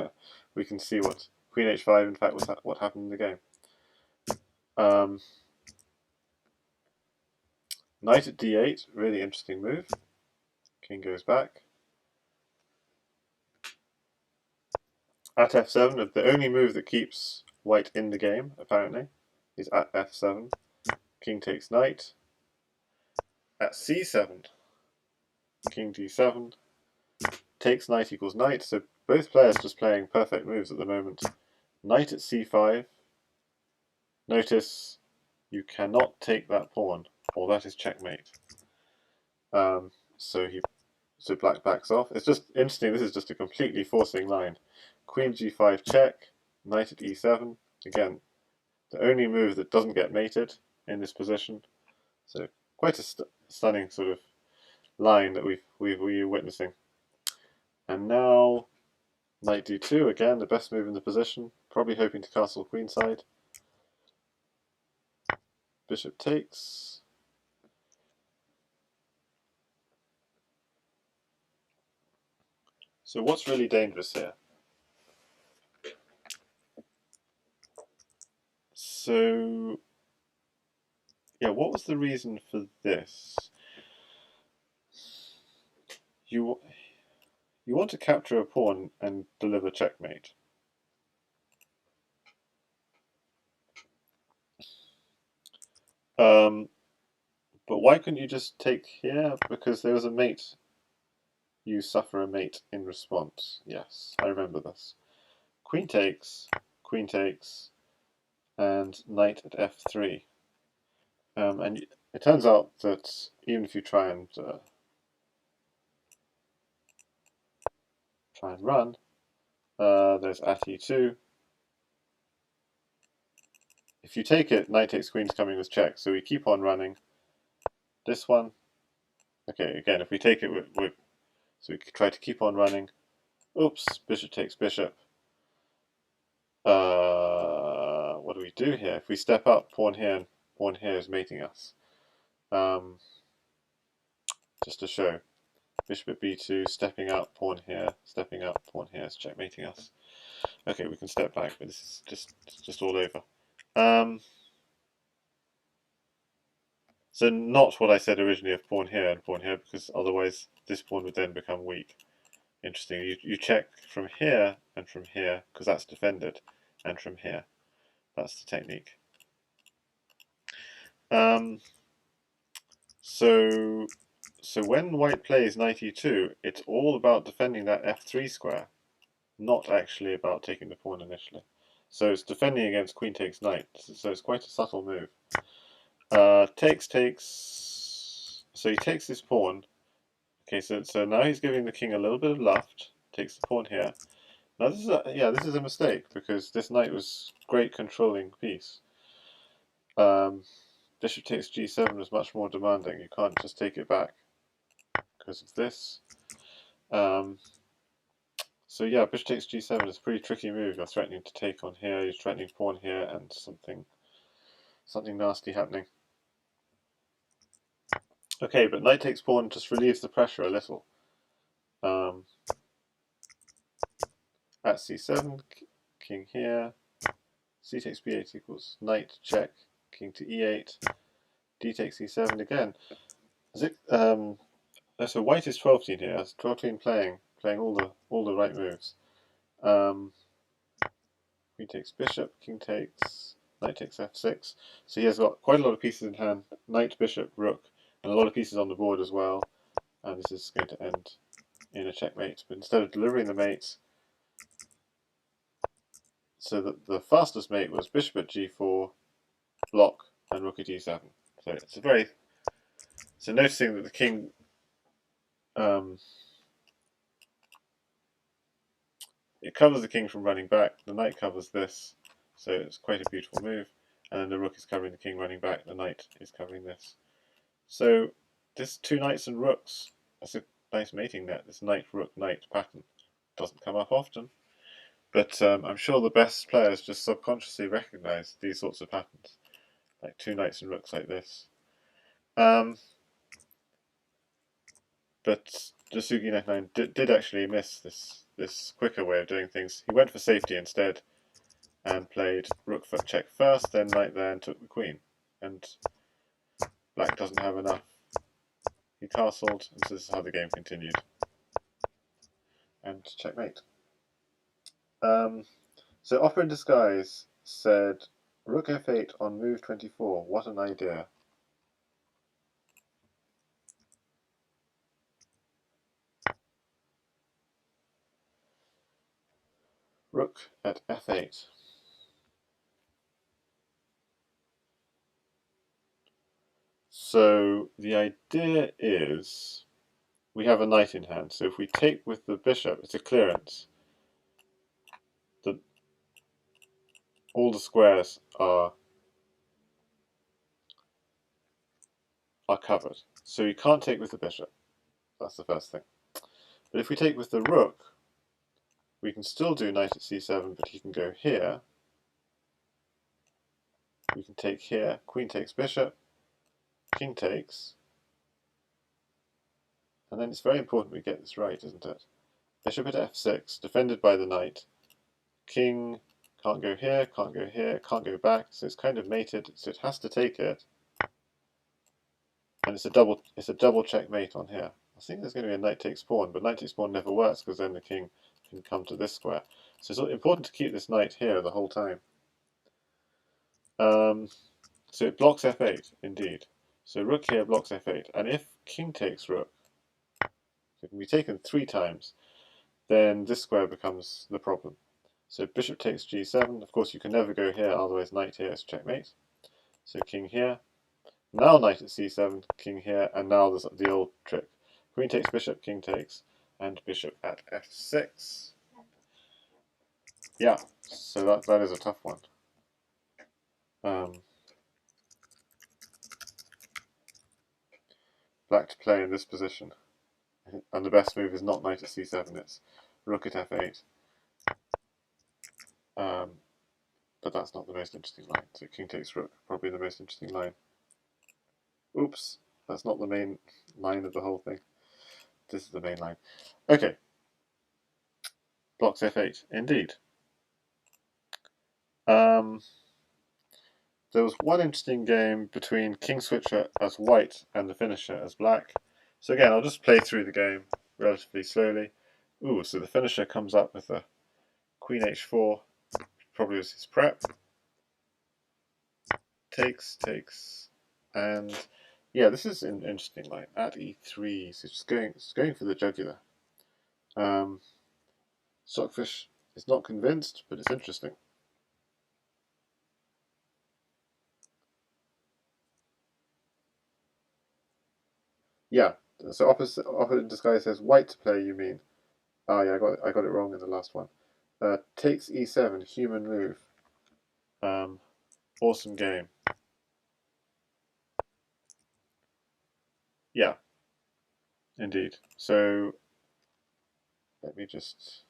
[SPEAKER 1] we can see what queen h5, in fact, was what happened in the game. Knight at d8, really interesting move. King goes back. At f7, the only move that keeps white in the game, apparently, is at f7. King takes knight. At c7, king d7. Takes knight equals knight, so both players just playing perfect moves at the moment. Knight at c5. Notice you cannot take that pawn, or that is checkmate. So black backs off. It's just interesting, this is just a completely forcing line. Queen g5 check, knight at e7. Again, the only move that doesn't get mated in this position. So quite a stunning sort of line that we're witnessing. And now knight d2, again the best move in the position, probably hoping to castle queenside. Bishop takes. So what's really dangerous here? So, yeah, what was the reason for this? You want to capture a pawn and deliver checkmate. But why couldn't you just take here? Because there was a mate. You suffer a mate in response. Yes, I remember this. Queen takes, and knight at f3. And it turns out that even if you try and run, there's at e2. If you take it, knight takes queen's coming with check, so we keep on running. This one, okay, again, if we take it, so we try to keep on running. Oops, bishop takes bishop. What do we do here? If we step up, pawn here and pawn here is mating us. Just to show, bishop at b2, stepping up, pawn here, stepping up, pawn here is checkmating us. Okay, we can step back, but this is just all over. So not what I said originally of pawn here and pawn here, because otherwise this pawn would then become weak. Interesting. You check from here and from here, because that's defended, and from here. That's the technique. So when white plays knight e2, it's all about defending that f3 square, not actually about taking the pawn initially. So it's defending against queen takes knight. So it's quite a subtle move. Takes. So he takes this pawn. Okay, so now he's giving the king a little bit of luft. Takes the pawn here. Now this is a mistake because this knight was great controlling piece. Bishop takes g7 is much more demanding. You can't just take it back because of this. So yeah, bishop takes g7 is a pretty tricky move. You're threatening to take on here. You're threatening pawn here, and something nasty happening. Okay, but knight takes pawn just relieves the pressure a little. At c7, king here, c takes b8 equals knight check, king to e8, d takes e7 again. So white is 12-team here. It's 12-team playing all the right moves. Queen takes bishop, king takes, knight takes f6. So he has got quite a lot of pieces in hand. Knight, bishop, rook, and a lot of pieces on the board as well. And this is going to end in a checkmate. But instead of delivering the mate, so the fastest mate was bishop at g4, block, and rook at e7. So it's a very noticing that the king it covers the king from running back. The knight covers this, so it's quite a beautiful move. And then the rook is covering the king running back. The knight is covering this. So this two knights and rooks. That's a nice mating net. This knight-rook-knight pattern doesn't come up often. But I'm sure the best players just subconsciously recognise these sorts of patterns, like two knights and rooks like this. But Jasugi Knight 9 did actually miss this quicker way of doing things. He went for safety instead and played rook check first, then knight there and took the queen. And black doesn't have enough. He castled, and so this is how the game continued. And checkmate. So Opera in Disguise said, rook f8 on move 24, what an idea. Rook at f8. So the idea is we have a knight in hand, so if we take with the bishop, it's a clearance. All the squares are covered. So you can't take with the bishop. That's the first thing. But if we take with the rook, we can still do knight at c7, but he can go here. We can take here, queen takes bishop, king takes, and then it's very important we get this right, isn't it? bishop at f6, defended by the knight. King can't go here, can't go here, can't go back, so it's kind of mated, so it has to take it. And it's a double checkmate on here. I think there's going to be a knight takes pawn, but knight takes pawn never works because then the king can come to this square. So it's important to keep this knight here the whole time. So it blocks f8, indeed. So rook here blocks f8, and if king takes rook, so it can be taken 3 times, then this square becomes the problem. So bishop takes g7, of course you can never go here, otherwise knight here is checkmate. So king here, now knight at c7, king here, and now the old trick. Queen takes bishop, king takes, and bishop at f6. Yeah, so that is a tough one. Black to play in this position. And the best move is not knight at c7, it's rook at f8. But that's not the most interesting line. So king takes rook, probably the most interesting line. Oops, that's not the main line of the whole thing. This is the main line. Okay. Blocks f8, indeed. There was one interesting game between king switcher as white and the finisher as black. So again, I'll just play through the game relatively slowly. Ooh, so the finisher comes up with a queen h4, probably was his prep. Takes, and yeah, this is an interesting line. At e3, so it's going for the jugular. Stockfish is not convinced, but it's interesting. Yeah, so opposite in disguise says white to play, you mean? Ah, yeah, I got it wrong in the last one. Takes e7, human move. Awesome game. Yeah, indeed. So let me just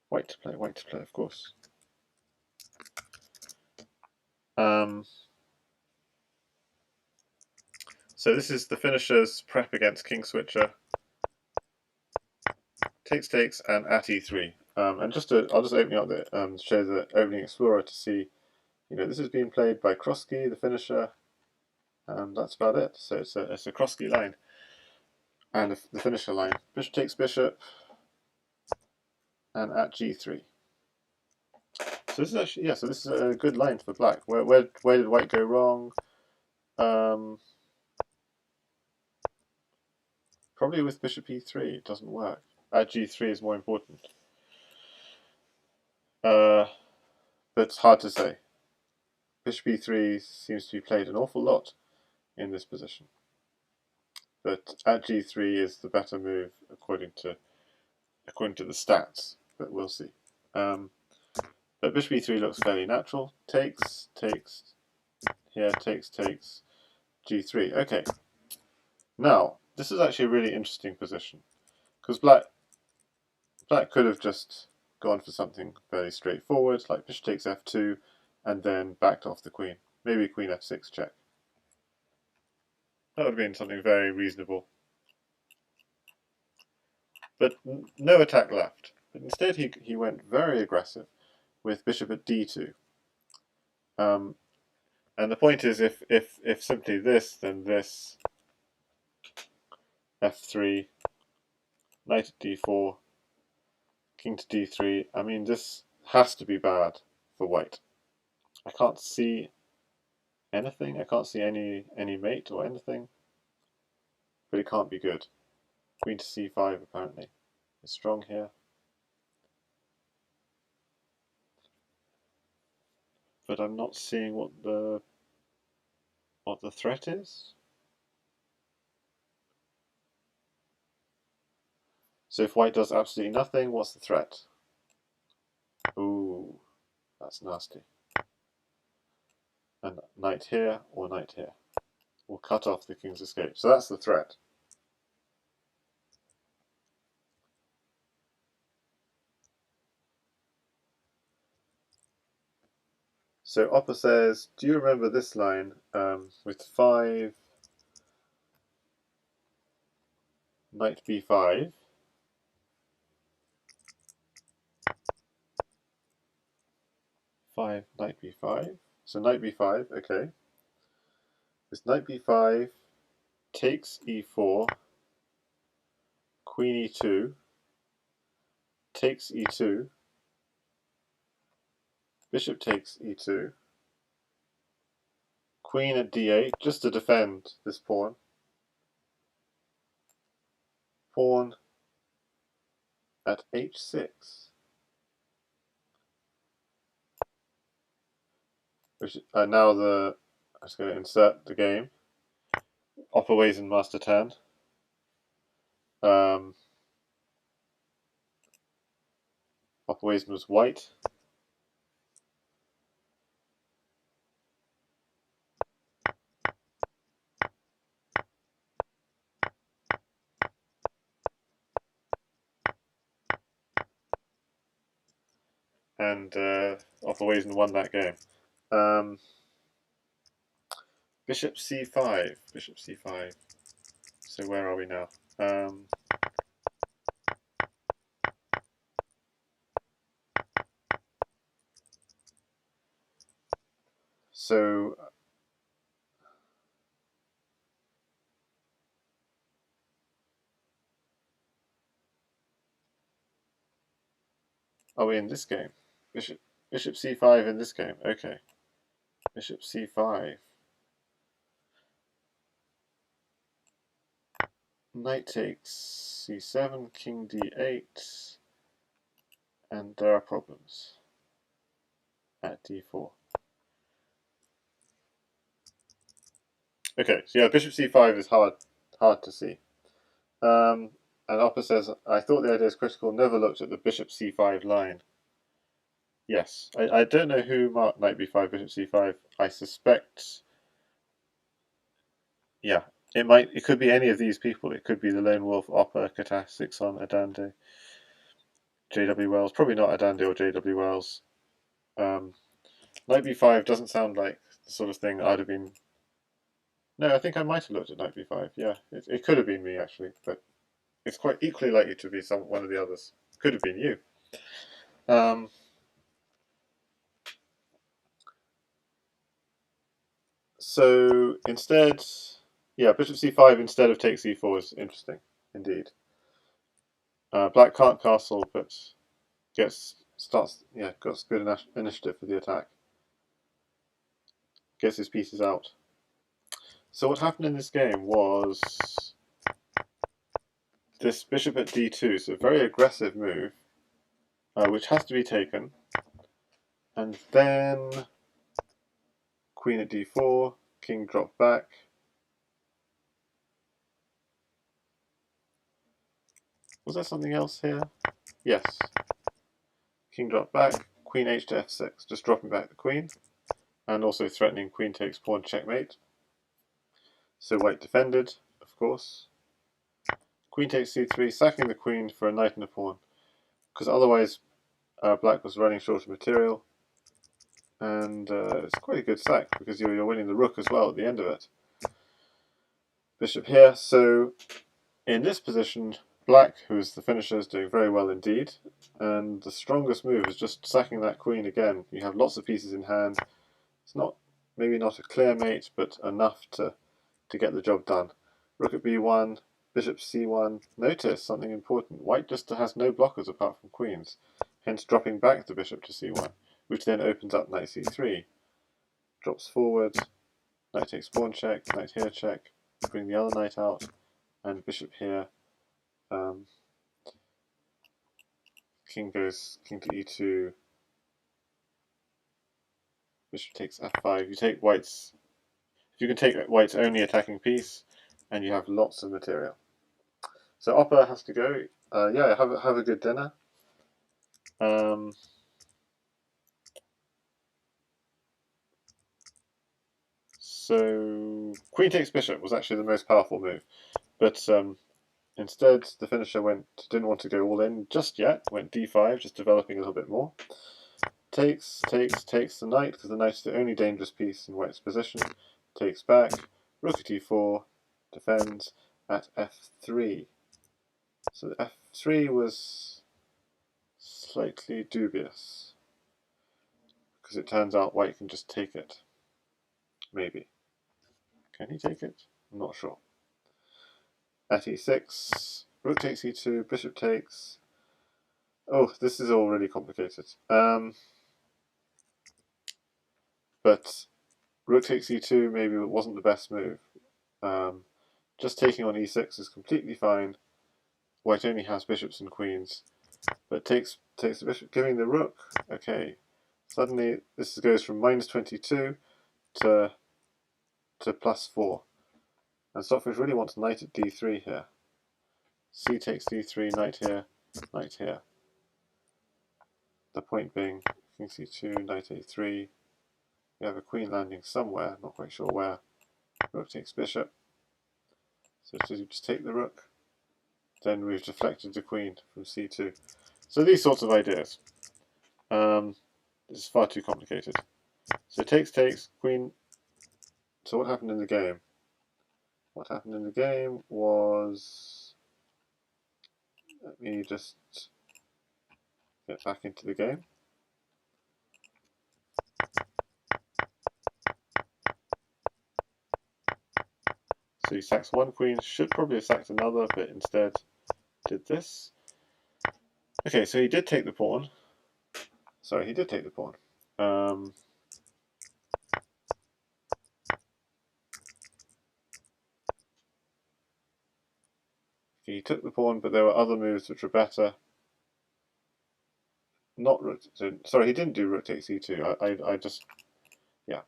[SPEAKER 1] white to play, of course. So this is the finisher's prep against king switcher. Takes, and at e3. And I'll just open up the show the opening explorer to see. This is being played by Krosky, the finisher, and that's about it. So it's a Krosky line and the finisher line. Bishop takes bishop, and at g3. So this is actually so this is a good line for black. Where did white go wrong? Probably with bishop e3, it doesn't work. At g3 is more important. But it's hard to say. Bishop e3 seems to be played an awful lot in this position. But at g3 is the better move according to the stats, but we'll see. But bishop e3 looks fairly natural. Takes, here, takes, g3. Okay. Now, this is actually a really interesting position, because black could have just gone for something fairly straightforward, like bishop takes f2, and then backed off the queen. Maybe queen f6 check. That would have been something very reasonable. But no attack left. But instead he went very aggressive with bishop at d2. And the point is, if simply this, then this, f3, knight at d4, king to d3. I mean, this has to be bad for white. I can't see anything. I can't see any mate or anything. But it can't be good. Queen to c5 apparently is strong here. But I'm not seeing what the threat is. So if white does absolutely nothing, what's the threat? Ooh, that's nasty. And knight here or knight here will cut off the king's escape. So that's the threat. So Oppa says, do you remember this line with 5, knight b5, 5, knight b5. So knight b5, okay. This knight b5 takes e4, queen e2, takes e2, bishop takes e2, queen at d8, just to defend this pawn. Pawn at h6. Which, now I'm just going to insert the game. Opperways in Master 10. Opperways was white. And Opperways won that game. Bishop c5. Bishop c5. So where are we now? So are we in this game? Bishop c5 in this game. Okay. Bishop c5. Knight takes c7, king d8, and there are problems at d4. Okay, so yeah, bishop c5 is hard to see. And Oppa says, I thought the idea is critical, never looked at the bishop c5 line. Yes, I don't know who marked knight b5, bishop c5. I suspect, yeah, it could be any of these people. It could be the Lone Wolf, Oppa, Kata, Sixon, Adande, J.W. Wells. Probably not Adande or J.W. Wells. Knight b5 doesn't sound like the sort of thing I'd have been. No, I think I might have looked at knight b5. Yeah, it could have been me actually, but it's quite equally likely to be one of the others. Could have been you. So instead, yeah, bishop c5 instead of takes e4 is interesting, indeed. Black can't castle, but got good initiative for the attack. Gets his pieces out. So what happened in this game was this bishop at d2, so a very aggressive move, which has to be taken. And then queen at d4, king dropped back. Was there something else here? Yes. King dropped back, queen h to f6, just dropping back the queen, and also threatening queen takes pawn checkmate. So white defended, of course. Queen takes c3, sacking the queen for a knight and a pawn, because otherwise black was running short of material, and it's quite a good sack because you're winning the rook as well at the end of it. Bishop here, so in this position, black, who is the finisher, is doing very well indeed, and the strongest move is just sacking that queen again. You have lots of pieces in hand. It's maybe not a clear mate, but enough to get the job done. Rook at b1, bishop c1. Notice something important. White just has no blockers apart from queens, hence dropping back the bishop to c1, which then opens up knight c3. Drops forward, knight takes pawn check, knight here check, bring the other knight out, and bishop here. King to e2, bishop takes f5. You take white's. If you can take white's only attacking piece, and you have lots of material. So Oppa has to go. Yeah, have a good dinner. So queen takes bishop was actually the most powerful move, but instead the finisher didn't want to go all in just yet. Went d5, just developing a little bit more. Takes the knight because the knight is the only dangerous piece in white's position. Takes back. Rook at e4, defends at f3. So f3 was slightly dubious because it turns out white can just take it. Maybe. Can he take it? I'm not sure. At e6, rook takes e2, bishop takes. Oh, this is all really complicated. But rook takes e2 maybe wasn't the best move. Just taking on e6 is completely fine. White only has bishops and queens, but takes the bishop, giving the rook. Okay, suddenly this goes from -22 to +4, and Stockfish really wants knight at d3 here. C takes d3, knight here, knight here. The point being, king c2, knight a3. We have a queen landing somewhere, not quite sure where. Rook takes bishop. So to just take the rook. Then we've deflected the queen from c2. So these sorts of ideas. This is far too complicated. So takes, queen. So what happened in the game? What happened in the game was... Let me just get back into the game. So he sacks one queen, should probably have sacked another, but instead did this. Okay, so he did take the pawn. Sorry, he did take the pawn. He took the pawn, but there were other moves which were better. Not rook. Sorry, he didn't do rook takes e2. I just, yeah.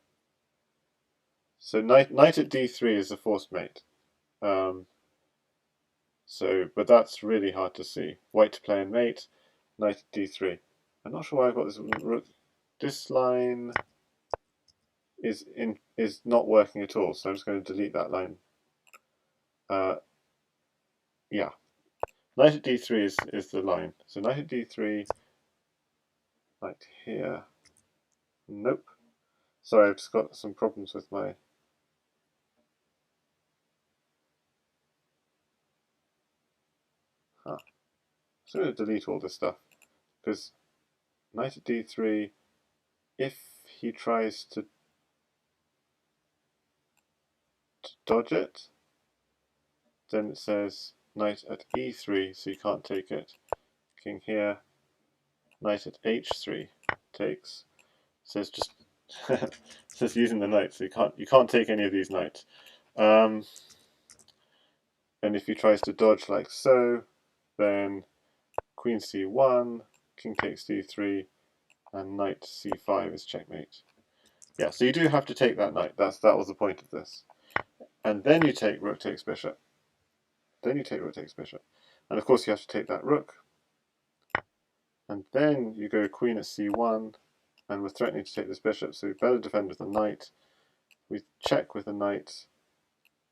[SPEAKER 1] So knight at d3 is the forced mate. But that's really hard to see. White to play in mate, knight at d3. I'm not sure why I've got this rook. This line is not working at all, so I'm just going to delete that line. Yeah, knight at d3 is the line. So knight at d3, knight here. Nope. Sorry, I've just got some problems with my... Huh. So I'm going to delete all this stuff, because knight at d3, if he tries to dodge it, then it says knight at e3, so you can't take it. King here, knight at h3 takes. So it's just it's just using the knight, so you can't take any of these knights. And if he tries to dodge like so, then queen c1, king takes d3, and knight c5 is checkmate. Yeah, so you do have to take that knight. That was the point of this. And then you take rook takes bishop. Then you take rook takes bishop. And of course you have to take that rook. And then you go queen at c1, and we're threatening to take this bishop, so we better defend with the knight. We check with the knight,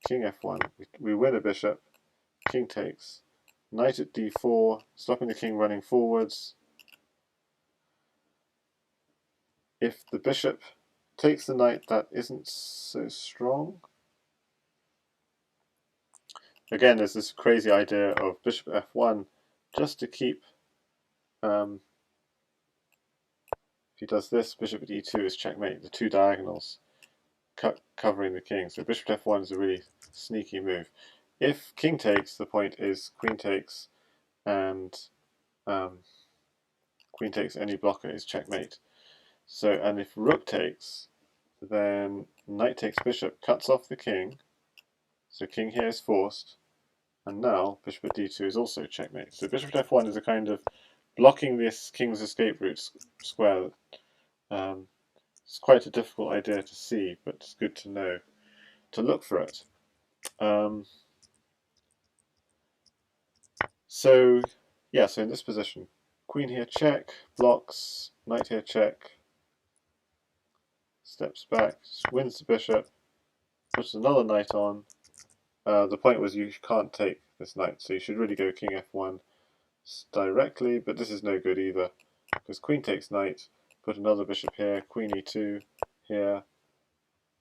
[SPEAKER 1] king f1, we win a bishop, king takes, knight at d4, stopping the king running forwards. If the bishop takes the knight, that isn't so strong. Again, there's this crazy idea of bishop f1 just to keep... if he does this, bishop at e2 is checkmate, the two diagonals covering the king. So bishop f1 is a really sneaky move. If king takes, the point is queen takes, and queen takes any blocker is checkmate. So, and if rook takes, then knight takes bishop, cuts off the king. So king here is forced, and now bishop at d2 is also checkmate. So bishop at f1 is a kind of blocking this king's escape route square. It's quite a difficult idea to see, but it's good to know, to look for it. So in this position, queen here check, blocks, knight here check, steps back, wins the bishop, puts another knight on. The point was you can't take this knight, so you should really go king f1 directly, but this is no good either, because queen takes knight, put another bishop here, queen e2 here,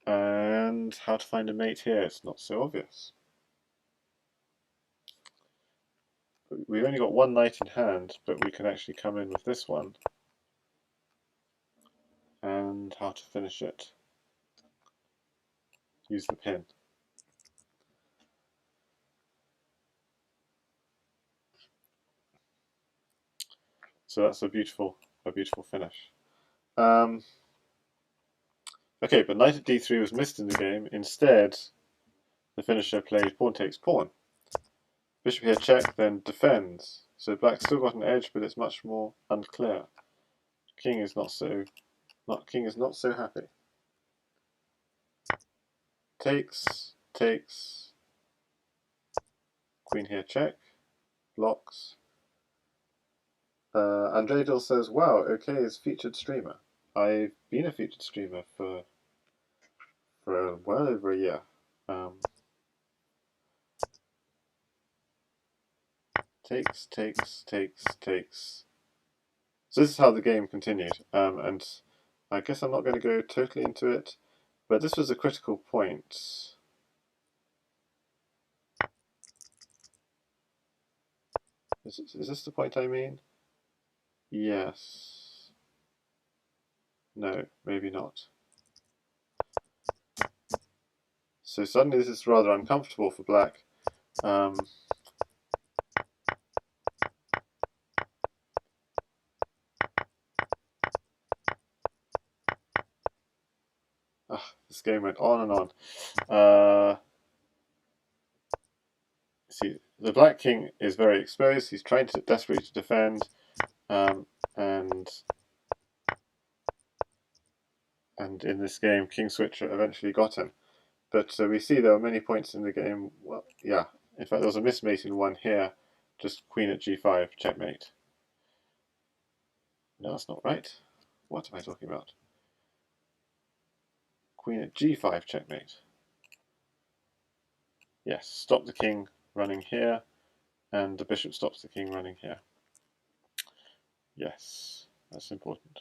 [SPEAKER 1] and how to find a mate here, it's not so obvious. We've only got one knight in hand, but we can actually come in with this one. And and how to finish it. Use the pin. So that's a beautiful finish. Okay, but knight at d3 was missed in the game. Instead, the finisher played pawn takes pawn. Bishop here check, then defends. So black's still got an edge, but it's much more unclear. King is not so happy. Takes, takes. Queen here check, blocks. Andredil says, "Wow, OK is featured streamer. I've been a featured streamer for well over a year." Takes, takes, takes, takes. So this is how the game continued, and I guess I'm not going to go totally into it, but this was a critical point. Is this the point I mean? Yes. No, maybe not. So suddenly this is rather uncomfortable for black. This game went on and on. See, the black king is very exposed. He's trying to desperately to defend, and in this game, King Switcher eventually got him. But we see there are many points in the game. Well, yeah. In fact, there was a mismated one here. Just queen at g5, checkmate. No, that's not right. What am I talking about? Queen at g5, checkmate. Yes, stop the king running here, and the bishop stops the king running here. Yes, that's important.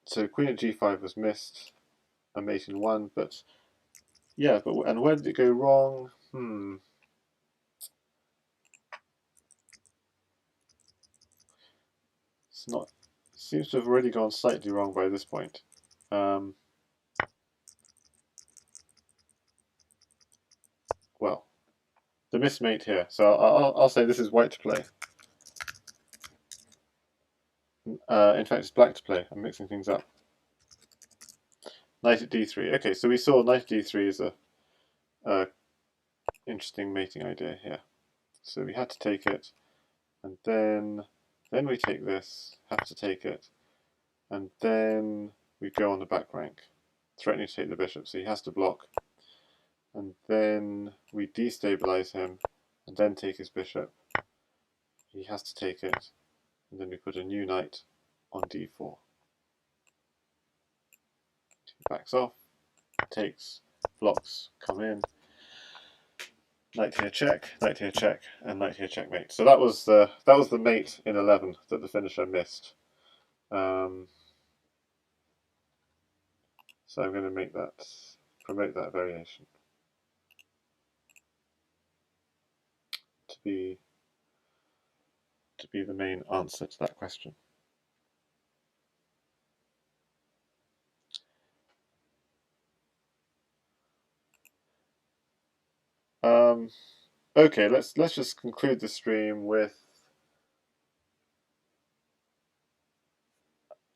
[SPEAKER 1] So queen at g5 was missed, a mate in one, but yeah, and where did it go wrong? It's not. It seems to have already gone slightly wrong by this point. Well, the mismate here. So I'll say this is white to play. In fact, it's black to play. I'm mixing things up. Knight at d3. Okay, so we saw knight at d3 is a interesting mating idea here. So we had to take it, and then we take this. Have to take it, and then we go on the back rank, threatening to take the bishop. So he has to block, and then we destabilize him, and then take his bishop. He has to take it, and then we put a new knight on d4. He backs off, takes, blocks, come in, knight here check, and knight here checkmate. So that was the mate in 11 that the finisher missed. So I'm going to promote that variation to be the main answer to that question. Okay, let's just conclude the stream with.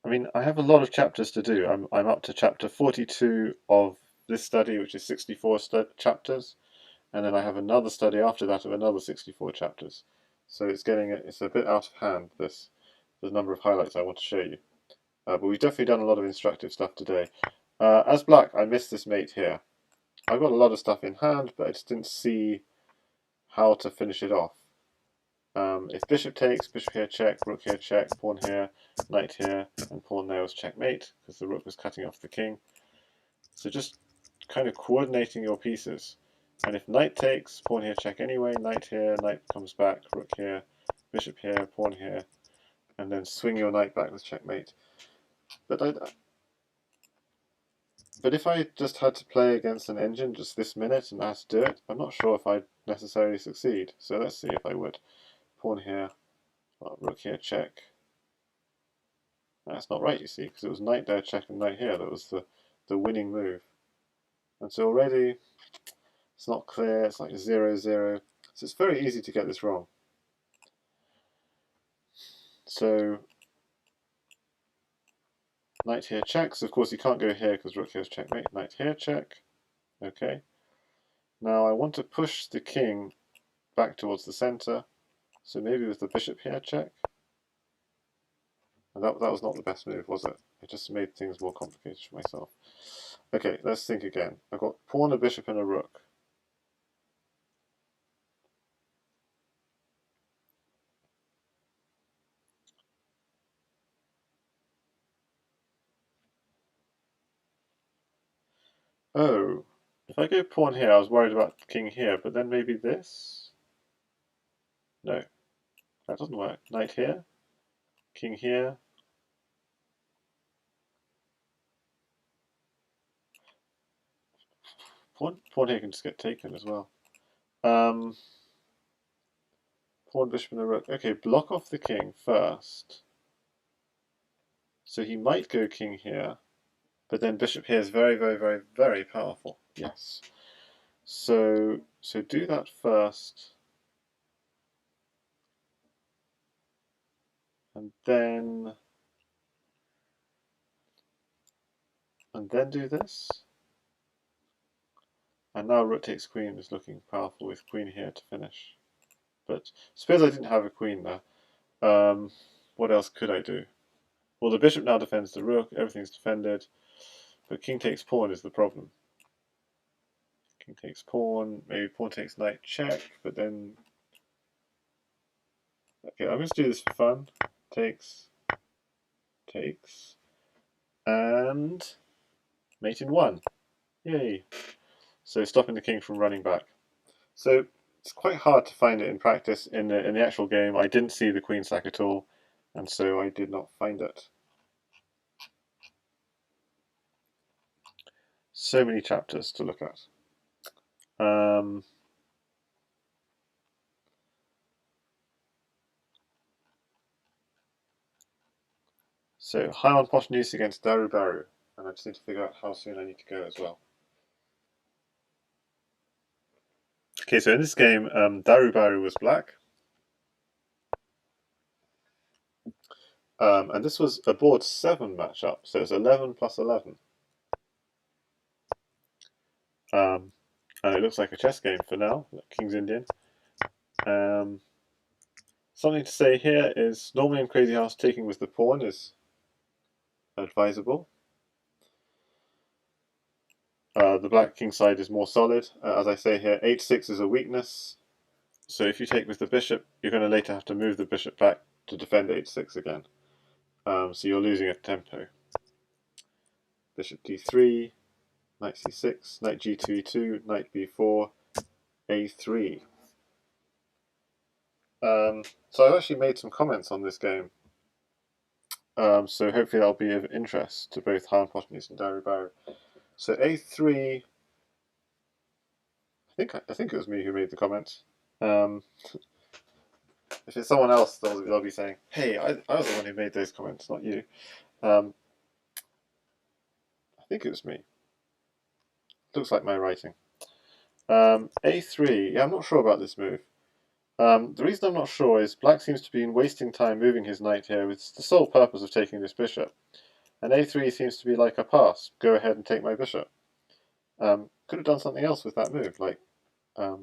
[SPEAKER 1] I mean, I have a lot of chapters to do. I'm up to chapter 42 of this study, which is 64 chapters, and then I have another study after that of another 64 chapters. So it's a bit out of hand. The number of highlights I want to show you, but we've definitely done a lot of instructive stuff today. As black, I missed this mate here. I've got a lot of stuff in hand, but I just didn't see how to finish it off. If bishop takes, bishop here check, rook here check, pawn here, knight here, and pawn there was checkmate, because the rook was cutting off the king. So just kind of coordinating your pieces. And if knight takes, pawn here check anyway, knight here, knight comes back, rook here, bishop here, pawn here, and then swing your knight back with checkmate. But if I just had to play against an engine just this minute and I had to do it, I'm not sure if I'd necessarily succeed. So let's see if I would. Pawn here, rook here check, That's not right, you see, because it was knight there, check, and knight here. That was the winning move. And so already it's not clear. It's like 0-0. So it's very easy to get this wrong. So knight here checks. Of course, you can't go here because rook here is checkmate. Knight here check. Okay. Now I want to push the king back towards the center. So maybe with the bishop here check. And that was not the best move, was it? It just made things more complicated for myself. Okay, let's think again. I've got pawn, a bishop, and a rook. Oh, if I go pawn here, I was worried about king here, but then maybe this? No, that doesn't work. Knight here, king here. Pawn here can just get taken as well. Pawn, bishop, and a rook. Okay, block off the king first. So he might go king here, but then bishop here is very, very, very, very powerful. Yes. So do that first. And then do this. And now rook takes queen is looking powerful with queen here to finish. But suppose I didn't have a queen there. What else could I do? Well, the bishop now defends the rook, everything's defended, but king takes pawn is the problem. King takes pawn, maybe pawn takes knight check, but then... Okay, I'm going to do this for fun. Takes, and mate in 1. Yay! So stopping the king from running back. So it's quite hard to find it in practice. In the actual game, I didn't see the queen sack at all, and so I did not find it. So many chapters to look at. So High Hypotenuse against Daru Baru, and I just need to figure out how soon I need to go as well. Okay, so in this game, Daru Baru was black. And this was a board 7 matchup, so it's 11 plus 11. And it looks like a chess game for now, King's Indian. Something to say here is normally in Crazyhouse, taking with the pawn is advisable. The black king side is more solid. As I say here, h6 is a weakness. So if you take with the bishop, you're going to later have to move the bishop back to defend h6 again. So you're losing a tempo. Bishop d3, knight c6, knight g2, e2, knight b4, a3. So I've actually made some comments on this game. So hopefully that'll be of interest to both High Hypotenuse and Daru Baru. So a3, I think it was me who made the comments. If it's someone else, they'll be saying, "Hey, I was the one who made those comments, not you." I think it was me. Looks like my writing. a3. Yeah, I'm not sure about this move. The reason I'm not sure is black seems to be wasting time moving his knight here with the sole purpose of taking this bishop. And a3 seems to be like a pass. Go ahead and take my bishop. Could have done something else with that move, like I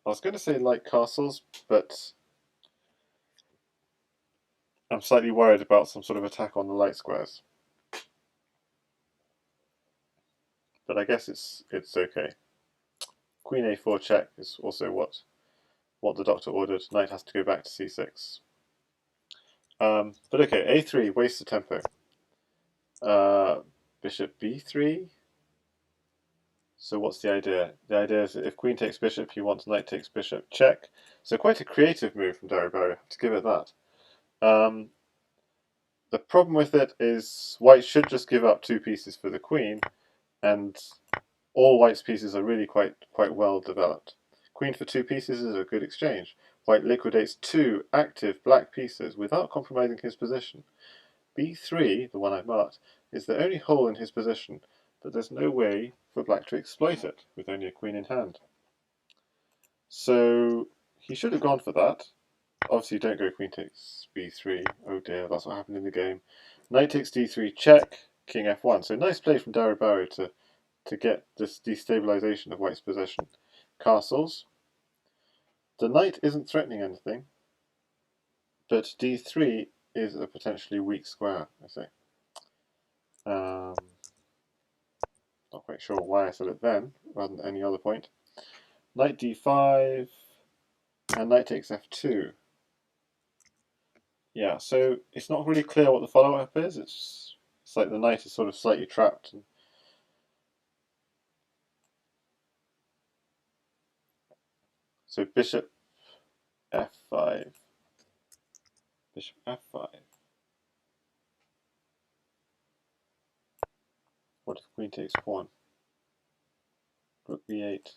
[SPEAKER 1] was going to say like castles, but I'm slightly worried about some sort of attack on the light squares. But I guess it's okay. Queen a4 check is also what the doctor ordered. Knight has to go back to c6. But okay, a3 wastes the tempo. Bishop b3. So what's the idea? The idea is that if queen takes bishop, he wants knight takes bishop check. So quite a creative move from Daru Baru, to give it that. The problem with it is white should just give up 2 pieces for the queen, and all white's pieces are really quite well developed. Queen for 2 pieces is a good exchange. White liquidates 2 active black pieces without compromising his position. B3, the one I marked, is the only hole in his position, but there's no way for black to exploit it with only a queen in hand. So he should have gone for that. Obviously, don't go queen takes b3. Oh dear, that's what happened in the game. Knight takes d3, check, king f1. So nice play from Daribari to get this destabilization of white's position. Castles. The knight isn't threatening anything, but d3 is a potentially weak square, I say. Not quite sure why I said it then, rather than any other point. Knight d5, and knight takes f2. Yeah, so it's not really clear what the follow-up is. It's like the knight is sort of slightly trapped. So bishop f5, bishop f5. What if queen takes pawn? Rook b8.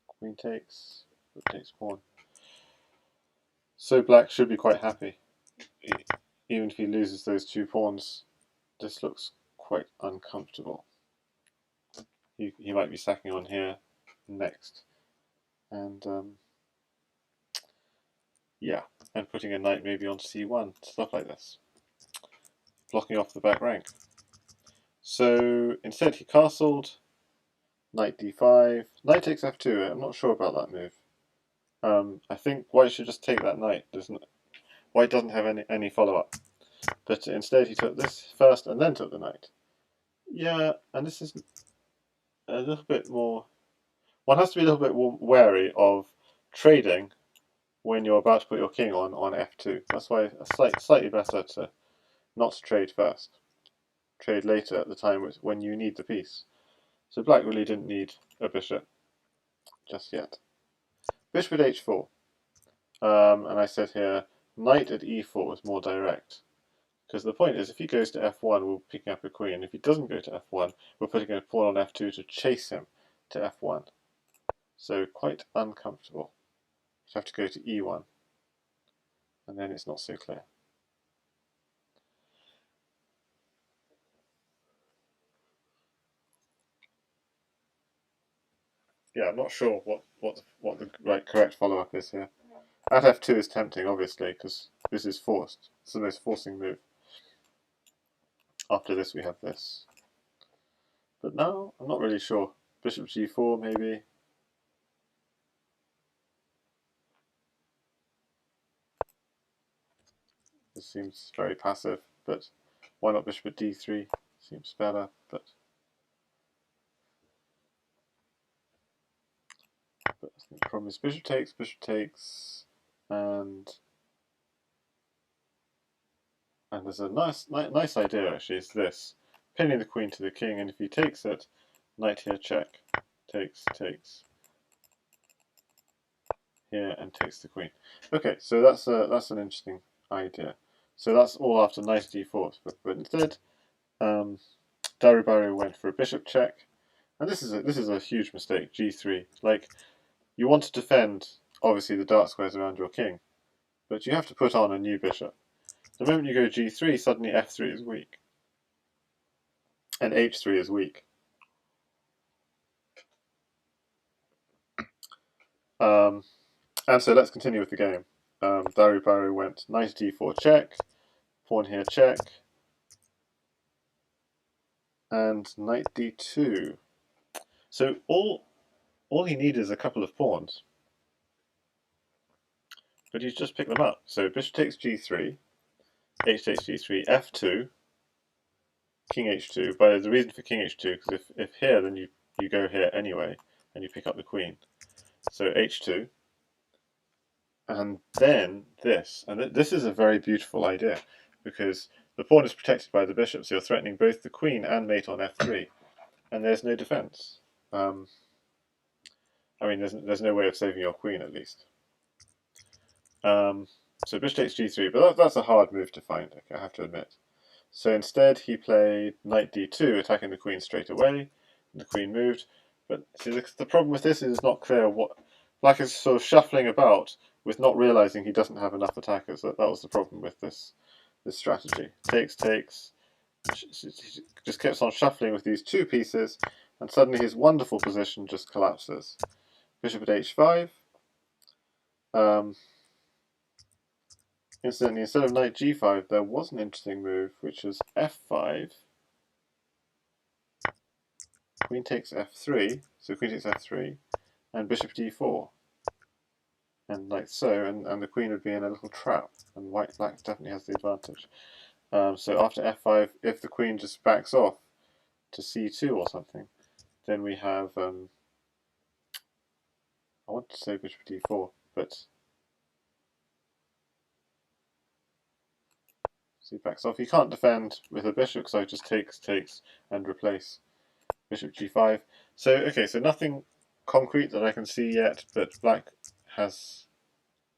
[SPEAKER 1] Queen takes, rook takes pawn. So black should be quite happy. Even if he loses those 2 pawns, this looks quite uncomfortable. He might be sacking on here next. And yeah, and putting a knight maybe on c1, stuff like this. Blocking off the back rank. So instead he castled, knight d5, knight takes f2. I'm not sure about that move. I think white should just take that knight. White doesn't have any follow-up. But instead he took this first and then took the knight. Yeah, and this is a little bit more... One has to be a little bit wary of trading when you're about to put your king on f2. That's why it's slightly better to not trade first. Trade later at the time when you need the piece. So black really didn't need a bishop just yet. Bishop at h4. And I said here, knight at e4 is more direct. Because the point is, if he goes to f1, we're picking up a queen. If he doesn't go to f1, we're putting a pawn on f2 to chase him to f1. So quite uncomfortable. You have to go to e1. And then it's not so clear. Yeah, I'm not sure what the right correct follow-up is here. At f2 is tempting, obviously, because this is forced. It's the most forcing move. After this, we have this. But now, I'm not really sure. Bishop g4, maybe. This seems very passive, but why not bishop at d3? Seems better, but the problem is bishop takes, and there's a nice idea actually. Is this pinning the queen to the king, and if he takes it, knight here check, takes here and takes the queen. Okay, so that's an interesting idea. So that's all after knight d4, but instead, Daribari went for a bishop check, and this is a huge mistake. G3, like you want to defend obviously the dark squares around your king, but you have to put on a new bishop. The moment you go g3, suddenly f3 is weak, and h3 is weak. And so let's continue with the game. Daribari went knight d4 check, pawn here check, and knight d2. So all he needed is a couple of pawns, but he's just picked them up. So bishop takes g3, h takes g3, f2, king h2. But the reason for king h2, because if here, then you go here anyway, and you pick up the queen. So h2, and then this. And this is a very beautiful idea, because the pawn is protected by the bishop, so you're threatening both the queen and mate on f3, and there's no defense. I mean, there's no way of saving your queen, at least. So bishop takes g3, but that's a hard move to find, I have to admit. So instead he played knight d2, attacking the queen straight away, and the queen moved. But see, the problem with this is it's not clear what... Black is sort of shuffling about with not realizing he doesn't have enough attackers. That was the problem with this strategy. Takes, just keeps on shuffling with these two pieces, and suddenly his wonderful position just collapses. Bishop at h5. Incidentally, instead of knight g5, there was an interesting move, which was f5. Queen takes f3, so queen takes f3, and bishop d4. And like so, and the queen would be in a little trap, and black definitely has the advantage. So after f5, if the queen just backs off to c2 or something, then we have, I want to say bishop d4, but so he backs off. He can't defend with a bishop, so he just takes, and replace bishop g5. So, okay, so nothing concrete that I can see yet, but black has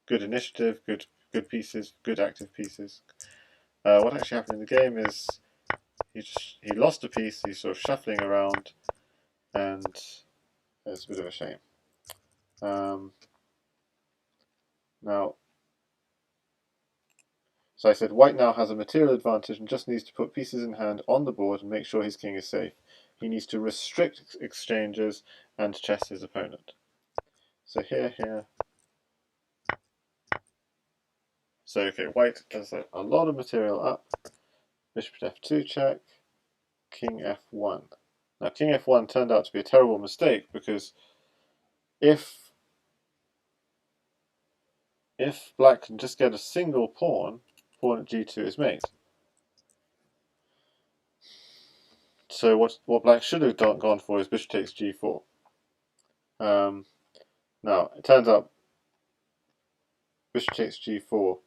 [SPEAKER 1] good initiative, good pieces, good active pieces. What actually happened in the game is he lost a piece, he's sort of shuffling around, and it's a bit of a shame. Now, so I said white now has a material advantage and just needs to put pieces in hand on the board and make sure his king is safe. He needs to restrict exchanges and chess his opponent. So here. So okay, white has a lot of material up. Bishop at f2 check, king f1. Now king f1 turned out to be a terrible mistake because if black can just get a single pawn at g2 is mate. So what black should have gone for is bishop takes g4. Now it turns out bishop takes g4.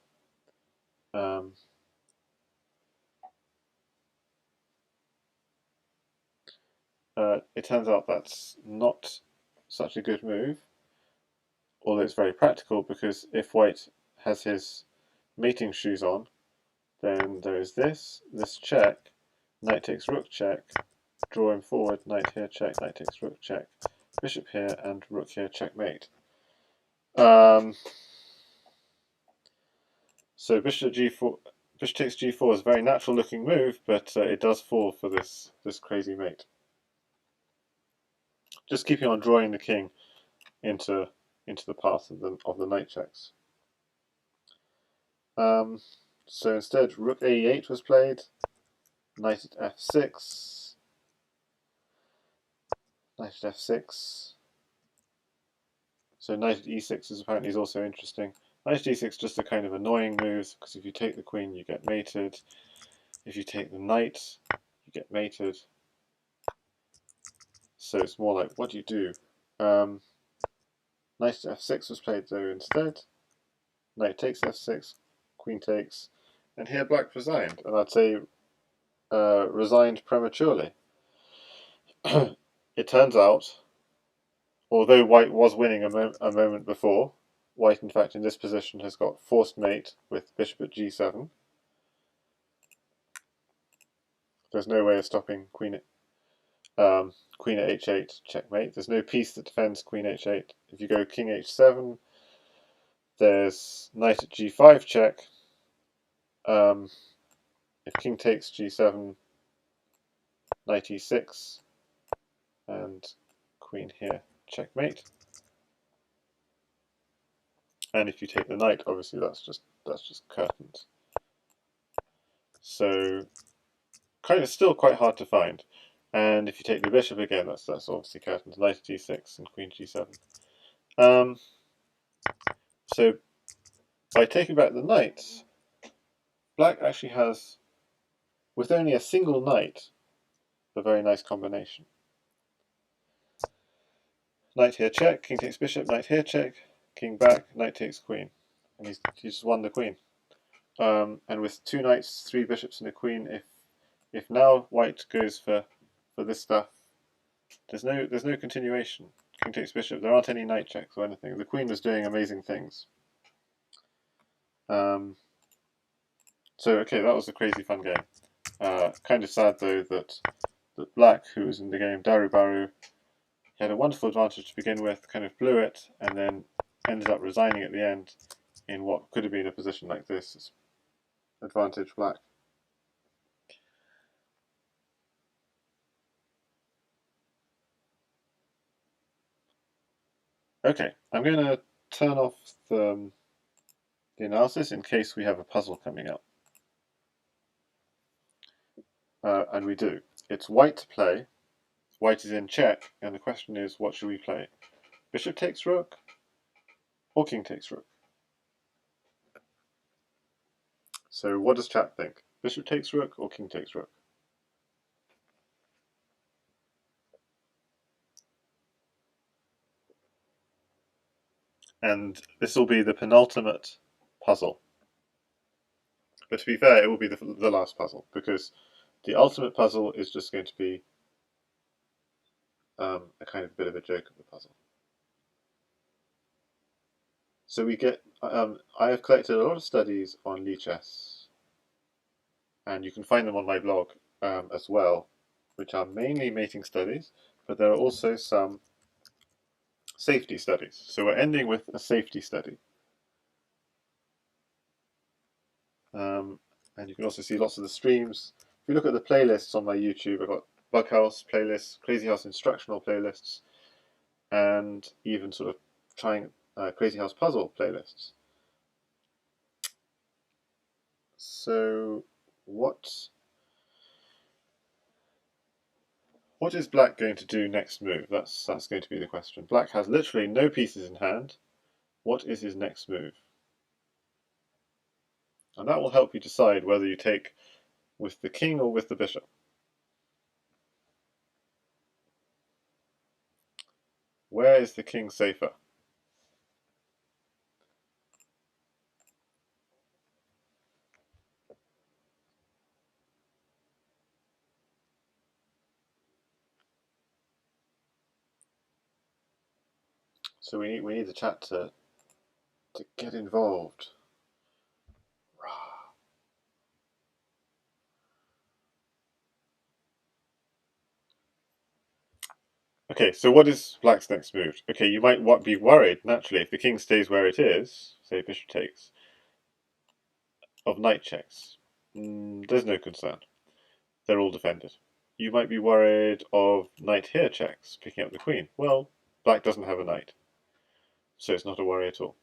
[SPEAKER 1] It turns out that's not such a good move, although it's very practical because if white has his mating shoes on, then there's this check, knight takes rook check, draw him forward, knight here check, knight takes rook check, bishop here, and rook here checkmate. So bishop takes g4 is a very natural looking move, but it does fall for this crazy mate. Just keeping on drawing the king into the path of the knight checks. So instead, rook a8 was played, knight at f6, knight at f6. So knight at e6 is apparently also interesting. Knight at e6 just a kind of annoying move because if you take the queen, you get mated. If you take the knight, you get mated. So it's more like, what do you do? Knight at f6 was played though instead. Knight takes f6, queen takes, and here black resigned, and I'd say resigned prematurely. It turns out, although white was winning a moment before, white in fact in this position has got forced mate with bishop at g7. There's no way of stopping queen at h8 checkmate. There's no piece that defends queen h8. If you go king h7, there's knight at g5 check. If king takes g7, knight e6, and queen here checkmate. And if you take the knight, obviously that's just curtains. So kind of still quite hard to find. And if you take the bishop again, that's obviously curtains. Knight at e6 and queen g7. So by taking back the knights, black actually has, with only a single knight, a very nice combination. Knight here check, king takes bishop, knight here check, king back, knight takes queen. And he's just won the queen. And with two knights, three bishops, and a queen, if now white goes for this stuff, there's no continuation. King takes bishop. There aren't any knight checks or anything. The queen was doing amazing things. So okay, that was a crazy fun game. Kind of sad though that black, who was in the game, Daru Baru, he had a wonderful advantage to begin with, kind of blew it, and then ended up resigning at the end in what could have been a position like this. It's advantage black. Okay, I'm going to turn off the analysis in case we have a puzzle coming up. And we do. It's white to play. White is in check, and the question is, what should we play? Bishop takes rook, or king takes rook? So what does chat think? Bishop takes rook, or king takes rook? And this will be the penultimate puzzle. But to be fair, it will be the last puzzle, because the ultimate puzzle is just going to be a kind of bit of a joke of the puzzle. So we get, I have collected a lot of studies on Lichess, and you can find them on my blog as well, which are mainly mating studies, but there are also some safety studies. So we're ending with a safety study. And you can also see lots of the streams. If you look at the playlists on my YouTube, I've got Bughouse playlists, Crazyhouse instructional playlists, and even sort of trying Crazyhouse puzzle playlists. So what is black going to do next move? That's going to be the question. Black has literally no pieces in hand. What is his next move? And that will help you decide whether you take with the king or with the bishop. Where is the king safer? So we need the chat to get involved. Okay, so what is black's next move? Okay, you might be worried, naturally, if the king stays where it is, say bishop takes, of knight checks. There's no concern. They're all defended. You might be worried of knight here checks, picking up the queen. Well, black doesn't have a knight, so it's not a worry at all.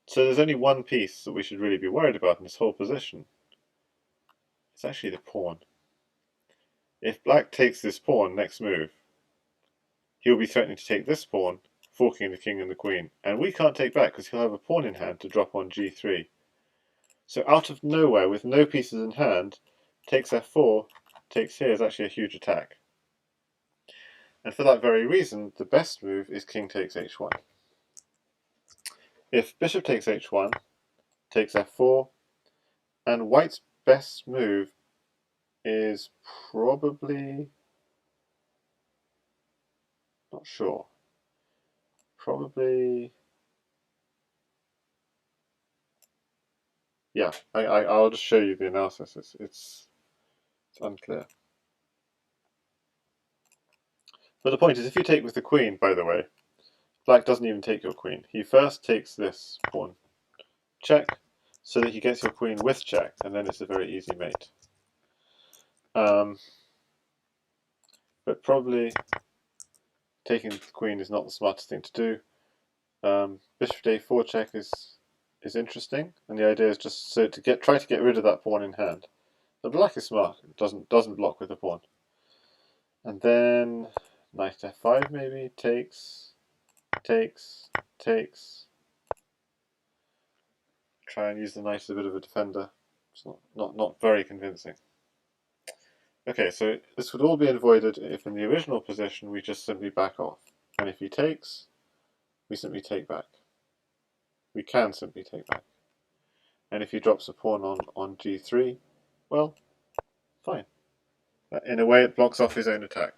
[SPEAKER 1] So there's only one piece that we should really be worried about in this whole position. It's actually the pawn. If black takes this pawn next move, he'll be threatening to take this pawn, forking the king and the queen. And we can't take back because he'll have a pawn in hand to drop on g3. So out of nowhere, with no pieces in hand, takes f4, takes here is actually a huge attack. And for that very reason, the best move is king takes h1. If bishop takes h1, takes f4, and white's best move is probably, not sure, probably, yeah, I'll just show you the analysis. It's unclear. But the point is, if you take with the queen, by the way, black doesn't even take your queen. He first takes this pawn check, so that he gets your queen with check, and then it's a very easy mate. But probably taking the queen is not the smartest thing to do. Bishop a4 check is interesting, and the idea is just so to try to get rid of that pawn in hand. But black is smart; it doesn't block with the pawn. And then knight f5 maybe takes. Try and use the knight as a bit of a defender. It's not very convincing. Okay, so this would all be avoided if in the original position we just simply back off. And if he takes, we simply take back. We can simply take back. And if he drops a pawn on g3, well, fine. In a way it blocks off his own attack,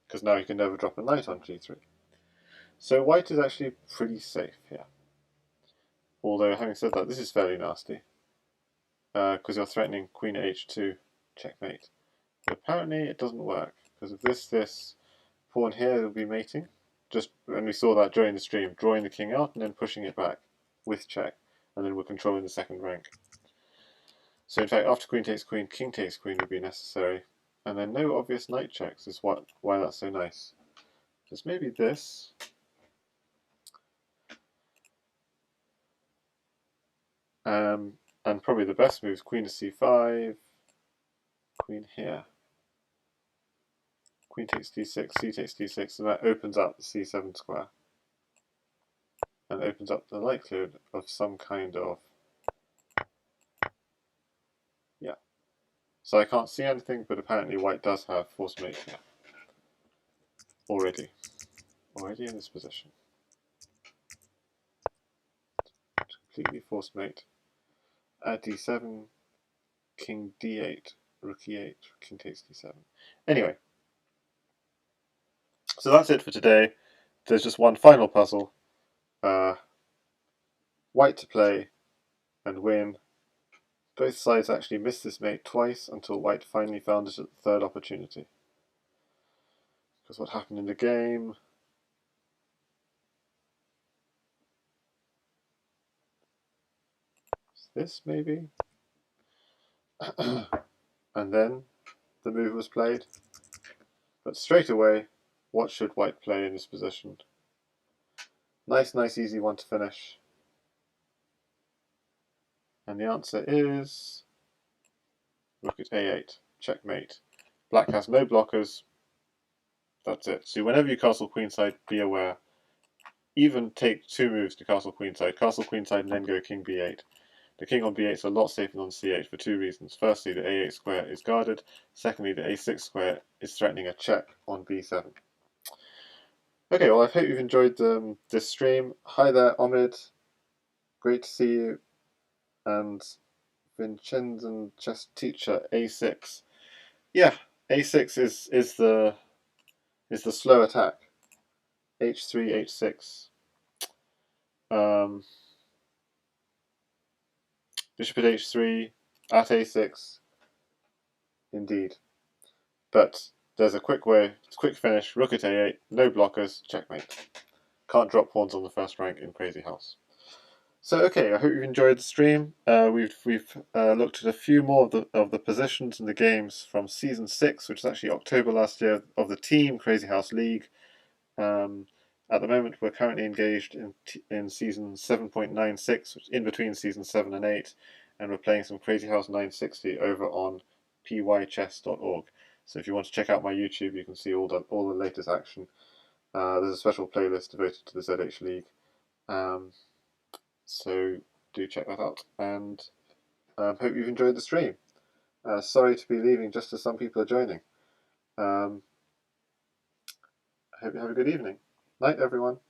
[SPEAKER 1] because now he can never drop a knight on g3. So white is actually pretty safe here. Although, having said that, this is fairly nasty, because you're threatening queen h2 checkmate. But apparently it doesn't work, Because of this pawn here will be mating. Just, and we saw that during the stream, drawing the king out and then pushing it back with check, and then we're controlling the second rank. So in fact, after queen takes queen, king takes queen would be necessary, and then no obvious knight checks is why that's so nice. Just maybe this. And probably the best move is queen to c5, queen here. Queen takes d6, c takes d6, and that opens up the c7 square. And opens up the likelihood of some kind of... yeah. So I can't see anything, but apparently white does have force mate here. Already in this position. Completely force mate. At d7, king d8, rook e8, king takes d7. Anyway, so that's it for today. There's just one final puzzle. White to play and win. Both sides actually missed this mate twice until white finally found it at the third opportunity. Because what happened in the game... is this maybe? And then the move was played. But straight away, what should white play in this position? Nice, easy one to finish. And the answer is rook at a8, checkmate. Black has no blockers. That's it. So whenever you castle queenside, be aware. Even take two moves to castle queenside, and then go king b8. The king on b8 is a lot safer than on c8 for two reasons. Firstly, the a8 square is guarded. Secondly, the a6 square is threatening a check on b7. Okay, well I hope you've enjoyed this stream. Hi there, Omid. Great to see you. And Vincenzo chess teacher a6. Yeah, a6 is the slow attack. h3, h6. Bishop at h3, at a6. Indeed. But there's a quick way, it's a quick finish, rook at a8, no blockers, checkmate. Can't drop pawns on the first rank in Crazyhouse. So okay, I hope you've enjoyed the stream. We've looked at a few more of the positions in the games from season 6, which is actually October last year, of the team Crazyhouse League. At the moment, we're currently engaged in season 7.96, which is in between season 7 and 8, and we're playing some Crazyhouse 960 over on pychess.org. So if you want to check out my YouTube, you can see all the latest action. There's a special playlist devoted to the ZH League. So do check that out, and hope you've enjoyed the stream. Sorry to be leaving just as some people are joining. I hope you have a good evening. Night, everyone.